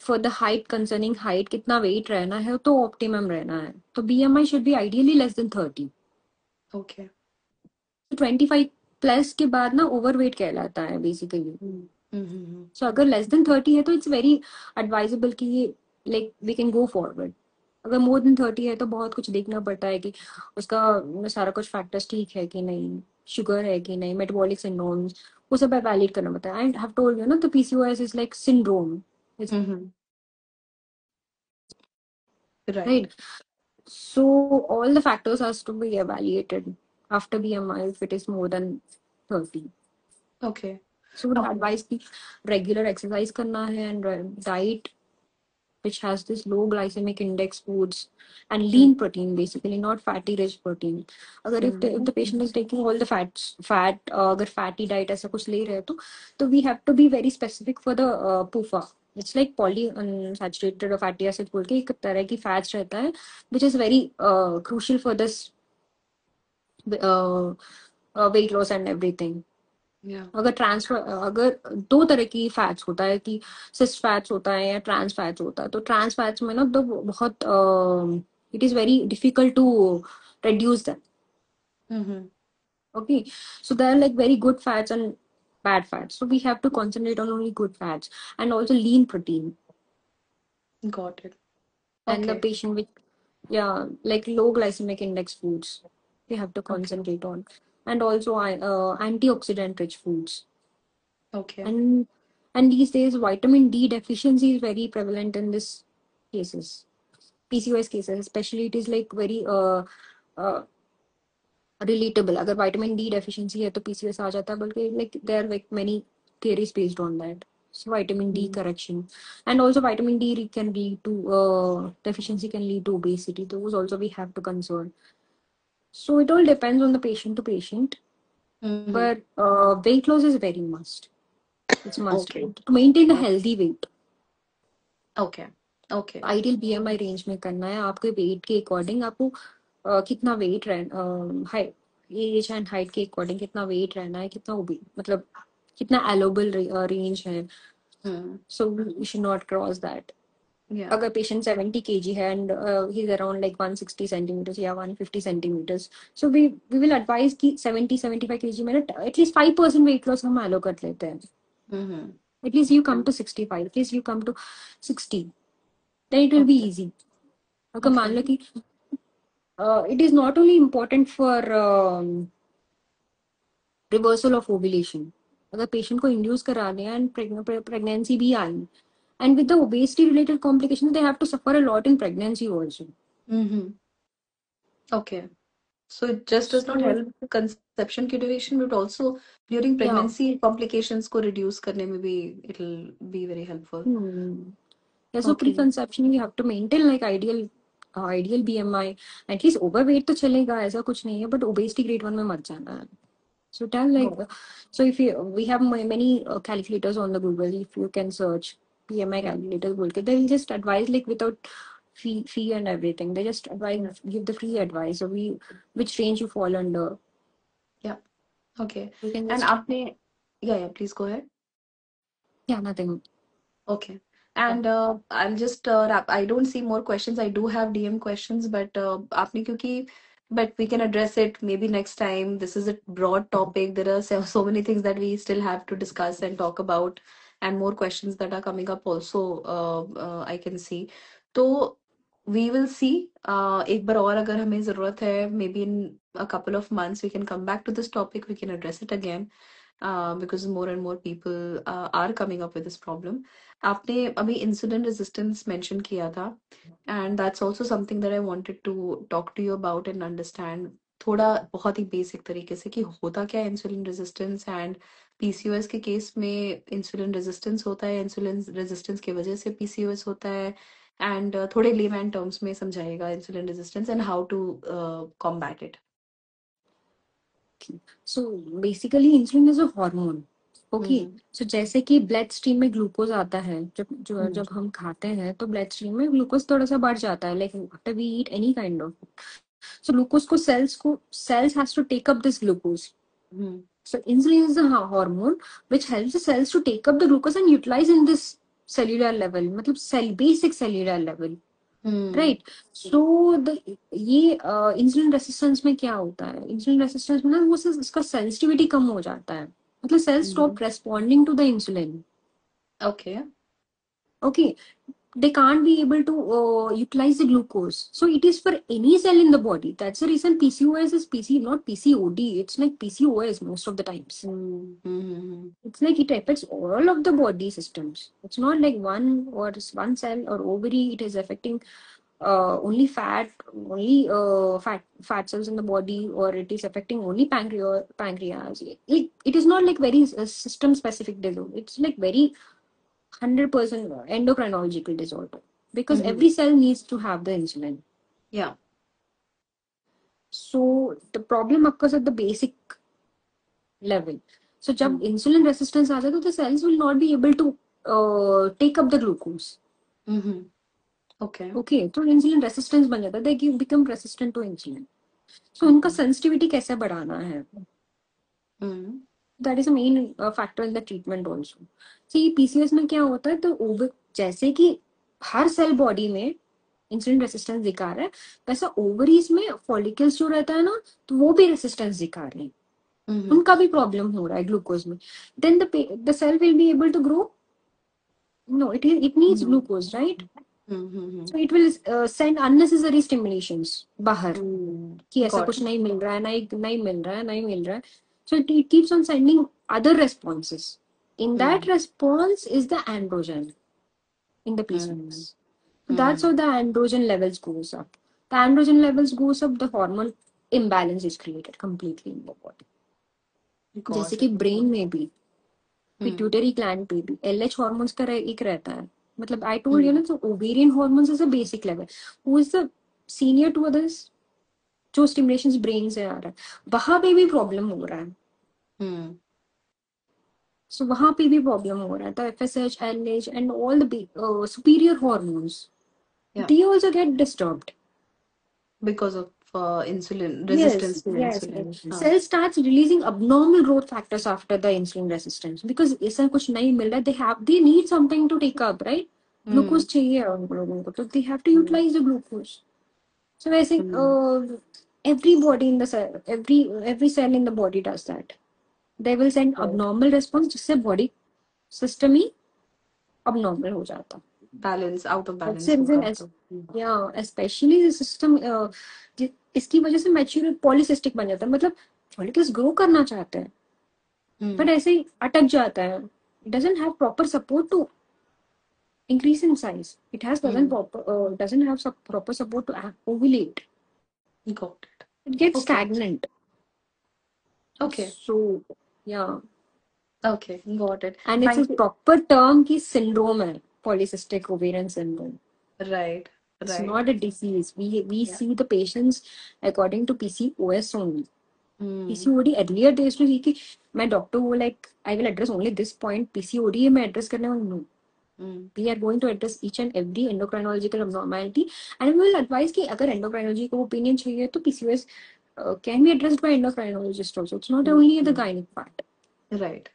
Speaker 2: for the height concerning height कितना weight रहना है तो optimum रहना है. तो BMI should be ideally less than 30.
Speaker 1: Okay.
Speaker 2: 25 plus के बाद ना ओवरवेट कहलाता है बेसिकली.
Speaker 1: Mm-hmm.
Speaker 2: सो अगर लेस देन 30 है तो इट्स वेरी एडवाइजेबल कि like we can go forward. अगर मोर देन 30 है तो बहुत कुछ देखना पड़ता है कि उसका सारा कुछ फैक्टर्स ठीक है कि नहीं, शुगर है कि नहीं, मेटाबॉलिक सिंड्रोम्स, वो सब वैलिड करना पड़ता है. आई हैव टोल्ड यू ना the PCOS is like syndrome.
Speaker 1: Mm-hmm. Right.
Speaker 2: Right. So all the factors has to be evaluated after BMI if it is more than 30.
Speaker 1: Okay.
Speaker 2: So would advise ki regular exercise karna hai and diet which has this low glycemic index foods and lean protein basically, not fatty rich protein. अगर if the patient is taking all the fat अगर fatty diet ऐसा कुछ ले रहे हैं तो we have to be very specific for the PUFA. It's like polyunsaturated fatty acid बोल के एक तरह की fats रहता है which is very crucial for this weight loss and everything.
Speaker 1: Yeah.
Speaker 2: अगर दो तरह की फैट्स होता है कि सिस फैट्स होता है या ट्रांस फैट्स होता है. तो ट्रांस फैट्स में ना तो बहुत it is very difficult to reduce them.
Speaker 1: Mm-hmm.
Speaker 2: Okay, so there are like very good fats and bad fats, so we have to concentrate on only good fats and also lean protein.
Speaker 1: Got it.
Speaker 2: And the
Speaker 1: Okay.
Speaker 2: patient with, yeah, like low glycemic index foods, we have to
Speaker 1: Okay.
Speaker 2: concentrate on. And also antioxidant rich foods.
Speaker 1: Okay.
Speaker 2: And these days vitamin D deficiency is very prevalent in this cases, PCOS cases especially. It is like very uh, relatable. अगर vitamin D deficiency है तो PCOS आ जाता है, बल्कि like there are like many theories based on that. So vitamin D
Speaker 1: Mm.
Speaker 2: correction, and also vitamin D can lead to deficiency can lead to obesity. Those also we have to concern. So it all depends on the patient to patient,
Speaker 1: Mm-hmm.
Speaker 2: but weight loss is very must. It's must
Speaker 1: Okay.
Speaker 2: to maintain a
Speaker 1: Okay.
Speaker 2: healthy weight.
Speaker 1: Okay. Okay.
Speaker 2: Ideal BMI range में करना है आपके wait के according. आपको कितना weight रहना, height, age and height के according कितना वेट रहना है, कितना मतलब कितना एलोबल रेंज है।
Speaker 1: Mm.
Speaker 2: So we should not cross that.
Speaker 1: Yeah.
Speaker 2: अगर पेशेंट 70 kg है and he is around like 160 cm या 150 cm, so we will advise कि 70-75 kg में ना एटलीस्ट 5% वेट लॉस हम एलो कर लेते हैं।
Speaker 1: Mm-hmm.
Speaker 2: At least you come
Speaker 1: Okay.
Speaker 2: To 65, at least you come to 60, then it will be
Speaker 1: Okay.
Speaker 2: easy. अगर मान
Speaker 1: Okay.
Speaker 2: लो कि it is not only important for reversal of ovulation, अगर पेशेंट को induce कराने हैं एंड प्रेगनेंसी भी आई, and with the obesity related complications they have to suffer a lot in pregnancy also.
Speaker 1: Mm-hmm. Okay. So it just does not
Speaker 2: So
Speaker 1: help the conception की duration, but also during
Speaker 2: yeah.
Speaker 1: pregnancy complications को reduce करने में भी it'll be very helpful.
Speaker 2: Yeah, so
Speaker 1: Okay.
Speaker 2: preconception you have to maintain like ideal BMI, at least overweight तो चलेगा, ऐसा कुछ नहीं है, but obesity grade 1 में मत जाना है. So tell like,
Speaker 1: Oh,
Speaker 2: so if you, we have many calculators on the Google. If you can search PMI
Speaker 1: yeah.
Speaker 2: calculator, Google, they will just advise like without fee and everything. They just advise, give the free advice. So which range you fall under.
Speaker 1: Yeah. Okay.
Speaker 2: You can
Speaker 1: And
Speaker 2: just,
Speaker 1: आपने, yeah, please go ahead.
Speaker 2: yeah, nothing.
Speaker 1: Okay.
Speaker 2: Yeah.
Speaker 1: And I'll just wrap. I don't see more questions. I do have DM questions, but आपने क्योंकि but we can address it maybe next time. This is a broad topic. There are so many things that we still have to discuss and talk about, and more questions that are coming up also. I can see. तो we will see. एक बार और अगर हमें जरूरत है, maybe in a couple of months we can come back to this topic. We can address it again. Because more and more people are coming up with this problem. आपने अभी insulin resistance mention किया था, and that's also something that I wanted to talk to you about and understand थोड़ा बहुत ही basic तरीके से कि होता क्या है इंसुलिन रेजिस्टेंस, एंड पीसीओएस के केस में इंसुलिन रेजिस्टेंस होता है, इंसुलिन रेजिस्टेंस की वजह से पीसीओएस होता है, एंड थोड़े लेमैन टर्म्स में समझाइएगा insulin resistance and how to combat it.
Speaker 2: So basically insulin is a hormone. Okay,
Speaker 1: hmm.
Speaker 2: So जैसे कि ब्लड स्ट्रीम में ग्लूकोज आता है,
Speaker 1: हम्म.
Speaker 2: जब हम खाते हैं तो ब्लड स्ट्रीम में ग्लूकोज थोड़ा सा बढ़ जाता है, like after we eat any kind of, so glucose को cells has to take up this glucose.
Speaker 1: Hmm.
Speaker 2: So insulin is a hormone which helps the cells to take up the glucose and utilize in this cellular level, मतलब basic cellular level,
Speaker 1: hmm.
Speaker 2: Right. So the ये insulin resistance में क्या होता है, insulin resistance में ना वो इसका सेंसिटिविटी कम हो जाता है, मतलब cells
Speaker 1: hmm.
Speaker 2: Stop responding to the insulin.
Speaker 1: Okay.
Speaker 2: Okay, they can't be able to utilize the glucose. So it is for any cell in the body. That's the reason PCOS is PC, not PCOD. It's like PCOS most of the times.
Speaker 1: Mm-hmm.
Speaker 2: It's like it affects all of the body systems. It's not like one cell or ovary. It is affecting only fat cells in the body, or it is affecting only pancreas. It is not like very system specific disorder. It's like very 100% endocrinological disorder, because
Speaker 1: Mm-hmm.
Speaker 2: every cell needs to have the insulin.
Speaker 1: Yeah.
Speaker 2: So the problem occurs at the basic level. So जब
Speaker 1: Mm.
Speaker 2: insulin resistance आ जाए तो the cells will not be able to take up the glucose.
Speaker 1: Mm-hmm. Okay.
Speaker 2: Okay, तो insulin resistance बन जाता है, they become resistant to insulin. So उनका
Speaker 1: Okay.
Speaker 2: sensitivity कैसे बढ़ाना है,
Speaker 1: Mm.
Speaker 2: that is a main factor in the treatment also. See PCOS में क्या होता है, तो जैसे कि हर सेल बॉडी में इंसुलिन रेसिस्टेंस दिखा रहा है, वैसा ओवरीज में फॉलिकल्स जो रहता है ना, तो वो भी रेसिस्टेंस दिखा रहे हैं,
Speaker 1: Mm-hmm.
Speaker 2: उनका भी प्रॉब्लम हो रहा है ग्लूकोज में. Then the cell will be able to grow. No, it needs
Speaker 1: No.
Speaker 2: Glucose, right. So it will send unnecessary stimulations बाहर कि ऐसा
Speaker 1: Got
Speaker 2: कुछ
Speaker 1: it.
Speaker 2: नहीं मिल रहा है, नहीं मिल रहा है, नहीं मिल रहा है. So it keeps on sending other responses. In that response is the androgen in the PCOS. That's how the androgen levels goes up. The androgen levels goes up, the hormone imbalance is created completely in the body. जैसे
Speaker 1: Got
Speaker 2: कि
Speaker 1: it.
Speaker 2: Brain में भी, pituitary gland पे भी LH hormones का एक रहता है. मतलब आई टोल्ड यू ना, तो ovarian hormones is a basic level. Who is the senior to others, जो स्टिमुलेशंस ब्रेन से आ रहा है, वहां पे भी प्रॉब्लम हो रहा है. सो वहां पे भी प्रॉब्लम हो रहा है. तो FSH, LH and all the superior hormones,
Speaker 1: Yeah.
Speaker 2: they also get disturbed.
Speaker 1: Because of insulin
Speaker 2: Yes,
Speaker 1: resistance to
Speaker 2: yes.
Speaker 1: insulin.
Speaker 2: Cell starts releasing abnormal growth factors after the insulin resistance because ऐसा कुछ नहीं मिल रहा. They need something to take up, right? Glucose चाहिए उन लोगों को, तो they have to utilize the glucose. So वैसे every body in the cell, every cell in the body does that. They will send
Speaker 1: Right.
Speaker 2: abnormal response जिससे body system ही abnormal हो जाता.
Speaker 1: Balance out of
Speaker 2: That's the
Speaker 1: balance
Speaker 2: reason
Speaker 1: होगा
Speaker 2: as
Speaker 1: तो.
Speaker 2: yeah, especially the system इसकी वजह से mature polycystic बन जाता है. मतलब फॉलिकल्स ग्रो करना चाहते हैं बट ऐसे ही अटक जाता है. It doesn't have proper support to increase in size. It has doesn't have proper support to ovulate.
Speaker 1: Got it.
Speaker 2: It gets
Speaker 1: Okay.
Speaker 2: stagnant.
Speaker 1: Okay.
Speaker 2: So yeah,
Speaker 1: Okay. Got it.
Speaker 2: and it's a
Speaker 1: Thank you.
Speaker 2: proper term की syndrome है, polycystic ovarian syndrome.
Speaker 1: Right.
Speaker 2: It's
Speaker 1: Right.
Speaker 2: not a disease. We
Speaker 1: Yeah.
Speaker 2: see the patients according to PCOS only.
Speaker 1: Hmm.
Speaker 2: PCOD earlier days to see कि मैं doctor वो like I will address only this point. PCOD है मैं address करने वाली हूँ. We are going to address each and every endocrinological abnormality and we will advise कि अगर endocrinology को opinion चाहिए तो PCOS can be addressed by endocrinologist also. It's not only the gynec part.
Speaker 1: Right.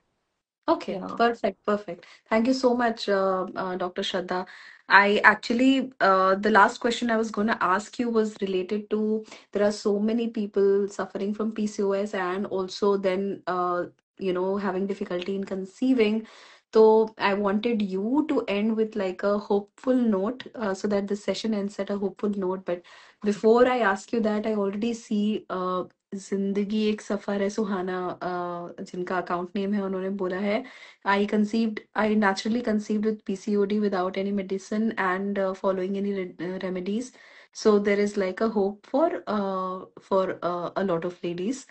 Speaker 1: Okay,
Speaker 2: Yeah.
Speaker 1: perfect, perfect. Thank you so much, Dr. Shraddha. I actually, the last question I was going to ask you was related to there are so many people suffering from PCOS and also then, having difficulty in conceiving. So I wanted you to end with like a hopeful note, so that the session ends at a hopeful note. But before I ask you that, I already see जिंदगी एक सफर है सुहाना, जिनका account name है, उन्होंने बोला है I naturally conceived with PCOD without any medicine and following any remedies. So there is like a hope for a lot of ladies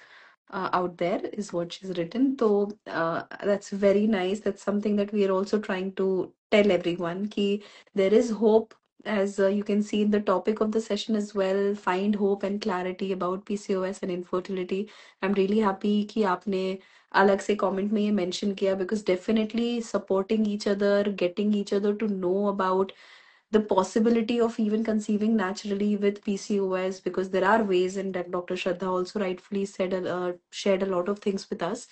Speaker 1: out there is what she's written. So that's very nice. That's something that we are also trying to tell everyone ki there is hope. As you can see in the topic of the session as well, find hope and clarity about PCOS and infertility. I'm really happy कि आपने अलग से comment में ये mention किया because definitely supporting each other, getting each other to know about the possibility of even conceiving naturally with PCOS, because there are ways, and that Dr. Shraddha also rightfully said, shared a lot of things with us.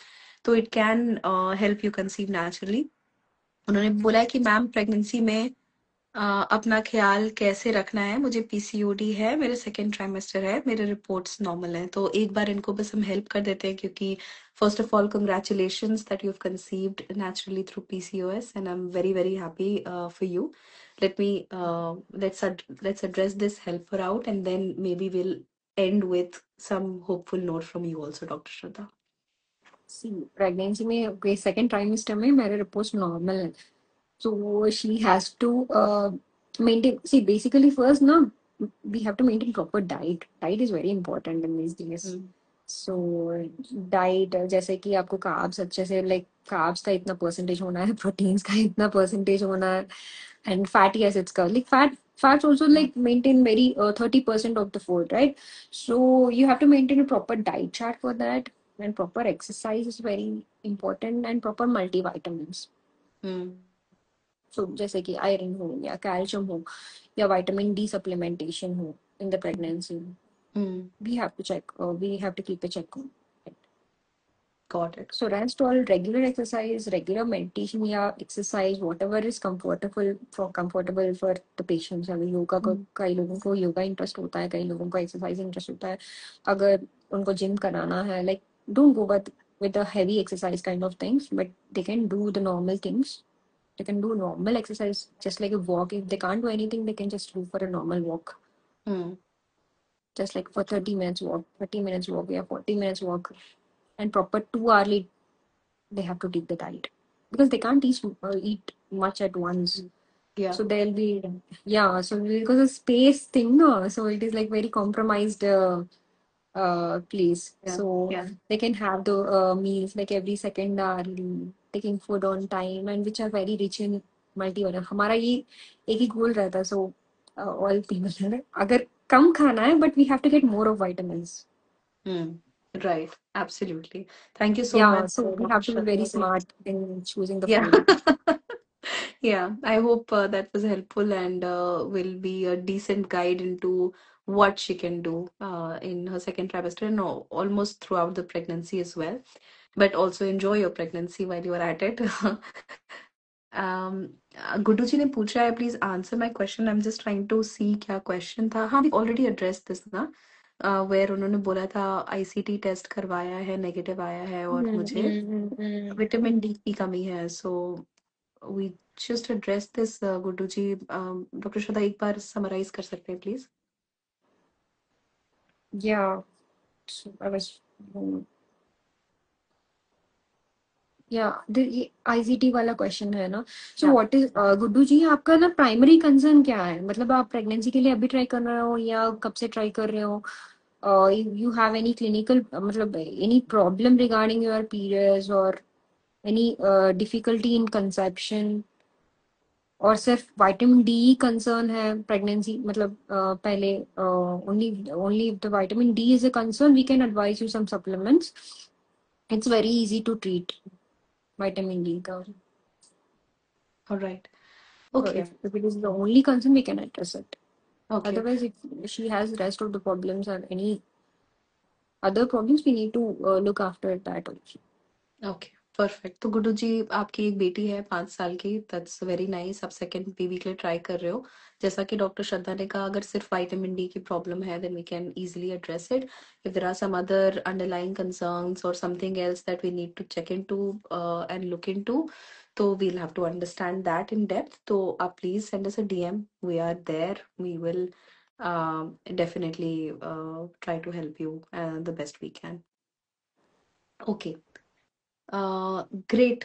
Speaker 1: So it can help you conceive naturally. उन्होंने बोला है कि ma'am pregnancy में अपना ख्याल कैसे रखना है, मुझे पीसीओडी है, मेरे सेकेंड ट्राइमेस्टर है, मेरे रिपोर्ट्स नॉर्मल हैं. तो एक बार इनको बस हम हेल्प कर देते हैं क्योंकि first of all congratulations that you have conceived naturally through PCOS and I am very very happy for you. Let me let's address this, help her out, and then maybe we'll end with some hopeful note from you also, Dr. Shraddha.
Speaker 2: See, pregnancy में second trimester में मेरे reports normal है. So she has to maintain. See, basically, first, now we have to maintain proper diet. Diet is very important in these days. So diet जैसे कि आपको carbs अच्छे से like carbs का इतना percentage होना है, proteins का इतना percentage होना है, and fatty acids का like fats also like maintain very 30% of the food, right? So you have to maintain a proper diet chart for that, and proper exercise is very important, and proper multivitamins. So जैसे कि iron हो या calcium हो या vitamin D supplementation हो in the pregnancy, we have to check, we have to keep a check on it.
Speaker 1: Got it.
Speaker 2: So rest all regular exercise, regular meditation या exercise, whatever is comfortable for the patients. अगर योगा को कई लोगों को yoga interest होता है, कई लोगों को एक्सरसाइज इंटरेस्ट होता है. अगर उनको जिम कराना है, like don't go with the heavy exercise kind of things, but they can do the normal things They can do normal exercise, just like a walk. If they can't do anything, they can just go for a normal walk,
Speaker 1: Hmm.
Speaker 2: just like for 30 minutes walk, 30 minutes walk, yeah, 40 minutes walk, and proper 2 hourly they have to take the diet because they can't eat much at once.
Speaker 1: Yeah.
Speaker 2: So there'll be, yeah, so because of space thing, no, so it is like very compromised place.
Speaker 1: Yeah.
Speaker 2: So
Speaker 1: Yeah.
Speaker 2: they can have the meals like every second hourly, taking food on time, and which are very rich in multivitamin. हमारा ये एक ही गोल रहता है. So all people अगर कम खाना है, but we have to get more of vitamins.
Speaker 1: Hmm. Right. Absolutely. Thank you so
Speaker 2: Yeah,
Speaker 1: much,
Speaker 2: so we
Speaker 1: Dr.
Speaker 2: have to be very
Speaker 1: Shraddha.
Speaker 2: smart in choosing the
Speaker 1: Yeah.
Speaker 2: food.
Speaker 1: Yeah. I hope that was helpful and will be a decent guide into what she can do in her second trimester and almost throughout the pregnancy as well. But also enjoy your pregnancy while you are at it. Guddu जी ने पूछा है please answer my question I am just trying to see क्या question था हाँ we already address this ना where उन्होंने बोला था आईसीटी टेस्ट करवाया है नेगेटिव आया है और मुझे विटामिन डी की कमी है so we just address this Guddu ji doctor Shraddha एक बार समराइज कर सकते हैं please
Speaker 2: Yeah, so I was. या ये आईसीटी वाला क्वेश्चन है ना. सो
Speaker 1: या
Speaker 2: व्हाट इज गुड्डू जी आपका ना प्राइमरी कंसर्न क्या है, मतलब आप प्रेगनेंसी के लिए अभी ट्राई कर रहे हो या कब से ट्राई कर रहे हो. यू हैव एनी क्लिनिकल मतलब any problem regarding your periods और एनी डिफिकल्टी इन कंसेप्शन, और सिर्फ विटामिन डी कंसर्न है प्रेगनेंसी मतलब पहले only only if the vitamin D is a concern we can advice you some supplements. It's very easy to treat vitamin D का.
Speaker 1: Alright
Speaker 2: So
Speaker 1: okay
Speaker 2: if it is the only concern, we can address it.
Speaker 1: Okay
Speaker 2: Otherwise, if she has rest of the problems or any other problems, we need to look after that also.
Speaker 1: Okay perfect तो गुड्डू जी आपकी एक बेटी है 5 साल की that's very nice आप second baby के लिए ट्राई कर रहे हो जैसा कि डॉक्टर श्रद्धा ने कहा अगर सिर्फ विटामिन डी की प्रॉब्लम है then we can easily address it if there are some other underlying concerns और something else that we need to check into and look into तो we'll have to understand that in depth तो आप please send us a DM we are there we will definitely try to help you the best we can okay great.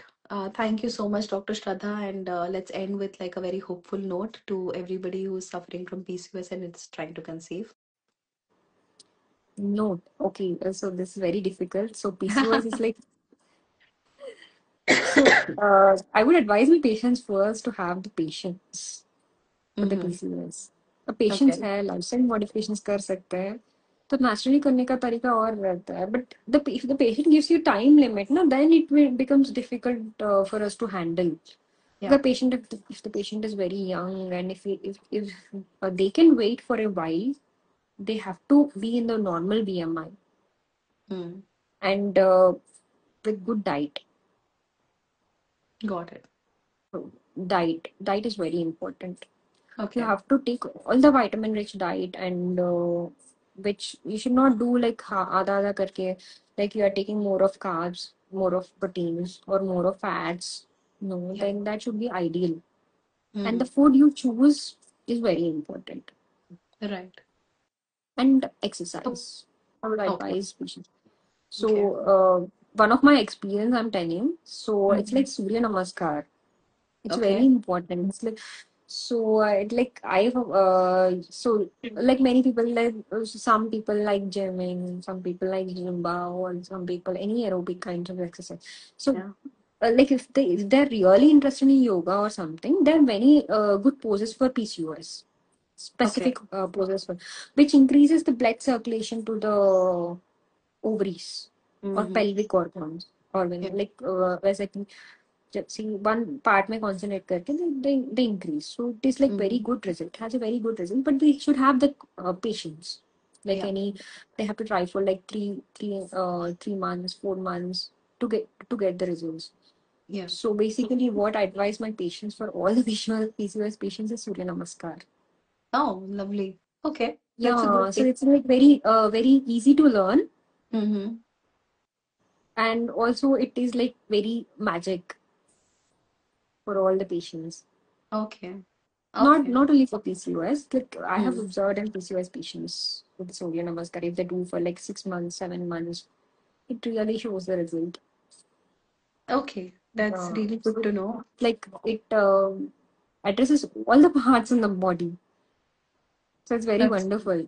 Speaker 1: Thank you so much, Dr. Shraddha. And let's end with like a very hopeful note to everybody who's suffering from PCOS and is trying to conceive.
Speaker 2: No, okay. So this is very difficult. So PCOS is like, so I would advise my patients first to have the patience for the
Speaker 1: Mm-hmm.
Speaker 2: PCOS. The patience
Speaker 1: Okay.
Speaker 2: है, lifestyle modifications कर सकते हैं. तो naturally करने का तरीका और रहता है. But if the patient gives you time limit, ना, then it will becomes difficult for us to handle.
Speaker 1: Yeah.
Speaker 2: The patient, if the patient is very young and if they can wait for a while, they have to be in the normal BMI
Speaker 1: Mm.
Speaker 2: and with good diet.
Speaker 1: Got it.
Speaker 2: So, diet is very important. You
Speaker 1: Okay.
Speaker 2: have to take all the vitamin rich diet, and which you should not do like आधा आधा करके, like you are taking more of carbs, more of proteins, or more of fats. No,
Speaker 1: Yeah.
Speaker 2: then that should be ideal. And the
Speaker 1: Mm.
Speaker 2: food you choose is very important.
Speaker 1: Right.
Speaker 2: And
Speaker 1: So,
Speaker 2: exercise. I would
Speaker 1: okay.
Speaker 2: advise patients. So,
Speaker 1: Okay.
Speaker 2: one of my experience I'm telling, so it's
Speaker 1: Mm-hmm.
Speaker 2: like Surya Namaskar. It's very
Speaker 1: Okay.
Speaker 2: important. It's like, so so like many people like some people like gymming, some people like Zumba, or some people any aerobic kinds of exercise. So
Speaker 1: Yeah.
Speaker 2: like if they're really interested in yoga or something, there are many good poses for PCOS,
Speaker 1: Okay.
Speaker 2: specific poses for which increases the blood circulation to the ovaries or
Speaker 1: Mm-hmm.
Speaker 2: pelvic organ
Speaker 1: Yeah.
Speaker 2: like वैसे कि see one part में concentrate करके they increase. So it is like very
Speaker 1: Mm-hmm.
Speaker 2: good result, has a very good result, but we should have the patience. Like
Speaker 1: Yeah.
Speaker 2: any, they have to try for like 3 months, 4 months to get the results.
Speaker 1: Yeah.
Speaker 2: So basically, what I advise my patients for all the PCOS patients is Surya Namaskar.
Speaker 1: Oh, lovely. Okay. That's a good
Speaker 2: Yeah, so
Speaker 1: tip.
Speaker 2: it's like very easy to learn,
Speaker 1: Mm-hmm.
Speaker 2: and also it is like very magic. for all the patients.
Speaker 1: Okay.
Speaker 2: Not
Speaker 1: Okay.
Speaker 2: not only for PCOS. Like I have
Speaker 1: Hmm.
Speaker 2: observed in PCOS patients with Surya Namaskar, if they do for like 6 months, 7 months, it really shows the result.
Speaker 1: Okay. That's really good
Speaker 2: So
Speaker 1: to know.
Speaker 2: like it addresses all the parts in the body. So it's very
Speaker 1: That's
Speaker 2: wonderful.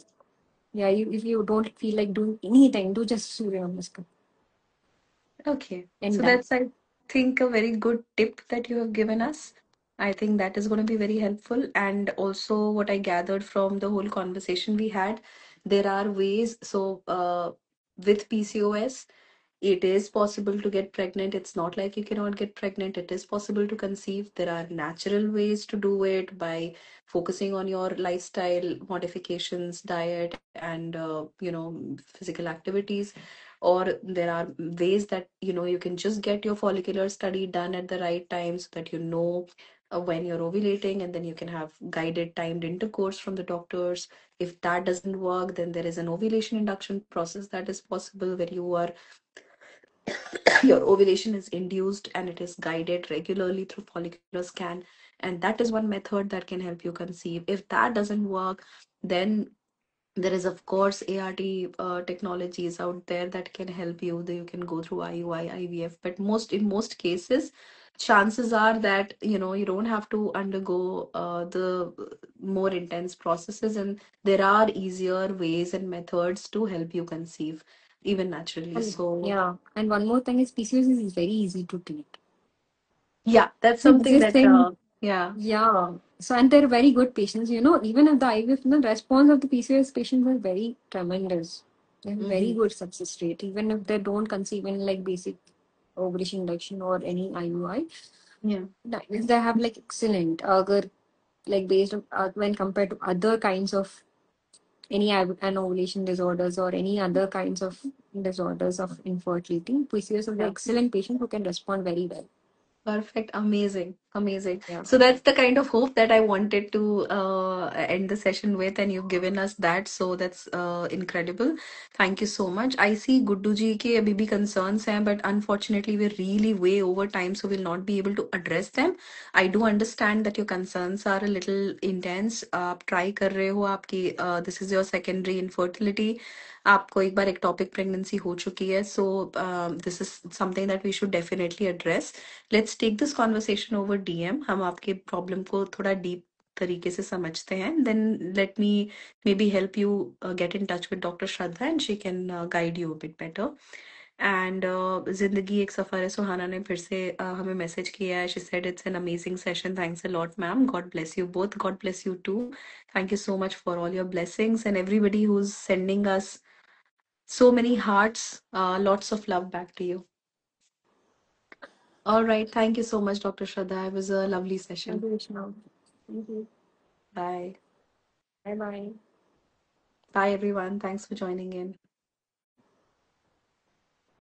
Speaker 2: Yeah, if you don't feel like doing anything, do just Surya Namaskar
Speaker 1: okay.
Speaker 2: and
Speaker 1: So
Speaker 2: done.
Speaker 1: that's, I think, a very good tip that you have given us. I think that is going to be very helpful. And also, what I gathered from the whole conversation we had, there are ways. So, with PCOS, it is possible to get pregnant. It's not like you cannot get pregnant. It is possible to conceive. There are natural ways to do it by focusing on your lifestyle modifications, diet, and physical activities. Or there are ways that you can just get your follicular study done at the right time so that when you're ovulating, and then you can have guided timed intercourse from the doctors. If that doesn't work, then there is an ovulation induction process that is possible, where your ovulation is induced and it is guided regularly through follicular scan, and that is one method that can help you conceive. If that doesn't work, then there is of course ART technologies out there that can help you, that you can go through IUI, IVF. But in most cases, chances are that you don't have to undergo the more intense processes, and there are easier ways and methods to help you conceive even naturally.
Speaker 2: And
Speaker 1: So
Speaker 2: yeah, and one more thing is PCOS is very easy to treat.
Speaker 1: yeah, that's
Speaker 2: Like
Speaker 1: something
Speaker 2: this
Speaker 1: that
Speaker 2: thing,
Speaker 1: yeah.
Speaker 2: yeah. So and they're very good patients. Even if the IVF, the response of the PCOS patients are very tremendous. They have very
Speaker 1: Hmm.
Speaker 2: good success rate, even if they don't conceive in like basic ovulation induction or any IUI.
Speaker 1: Yeah.
Speaker 2: If they have like excellent, like based on when compared to other kinds of any anovulation disorders or any other kinds of disorders of infertility, PCOS is the
Speaker 1: Yeah.
Speaker 2: excellent patient who can respond very well.
Speaker 1: Perfect. Amazing. Amazing.
Speaker 2: Yeah.
Speaker 1: So that's the kind of hope that I wanted to end the session with, and you've given us that. So that's incredible. Thank you so much. I see Guddu ji ke abhi bhi concerns hain, but unfortunately we're really way over time, so we'll not be able to address them. I do understand that your concerns are a little intense. आप try कर रहे हो, आपकी this is your secondary infertility. आपको एक बार ectopic pregnancy हो चुकी है. So this is something that we should definitely address. Let's take this conversation over DM. हम आपके प्रॉब्लम को थोड़ा डीप तरीके से समझते हैं. Then let me maybe help you get in touch with doctor Shraddha, and she can guide you a bit better. And जिंदगी एक सफर है. सुहाना ने फिर से हमें मैसेज किया है. She said it's an amazing session. Thanks a lot ma'am. God bless you both. God bless you too. Thank you so much for all your blessings, and everybody who's sending us so many hearts. Lots of love back to you. All right. Thank you so much, Dr. Shraddha. It was a lovely
Speaker 2: Thank
Speaker 1: session.
Speaker 2: you, Vishnu. Thank you.
Speaker 1: Bye.
Speaker 2: Bye bye.
Speaker 1: Bye, everyone. Thanks for joining in.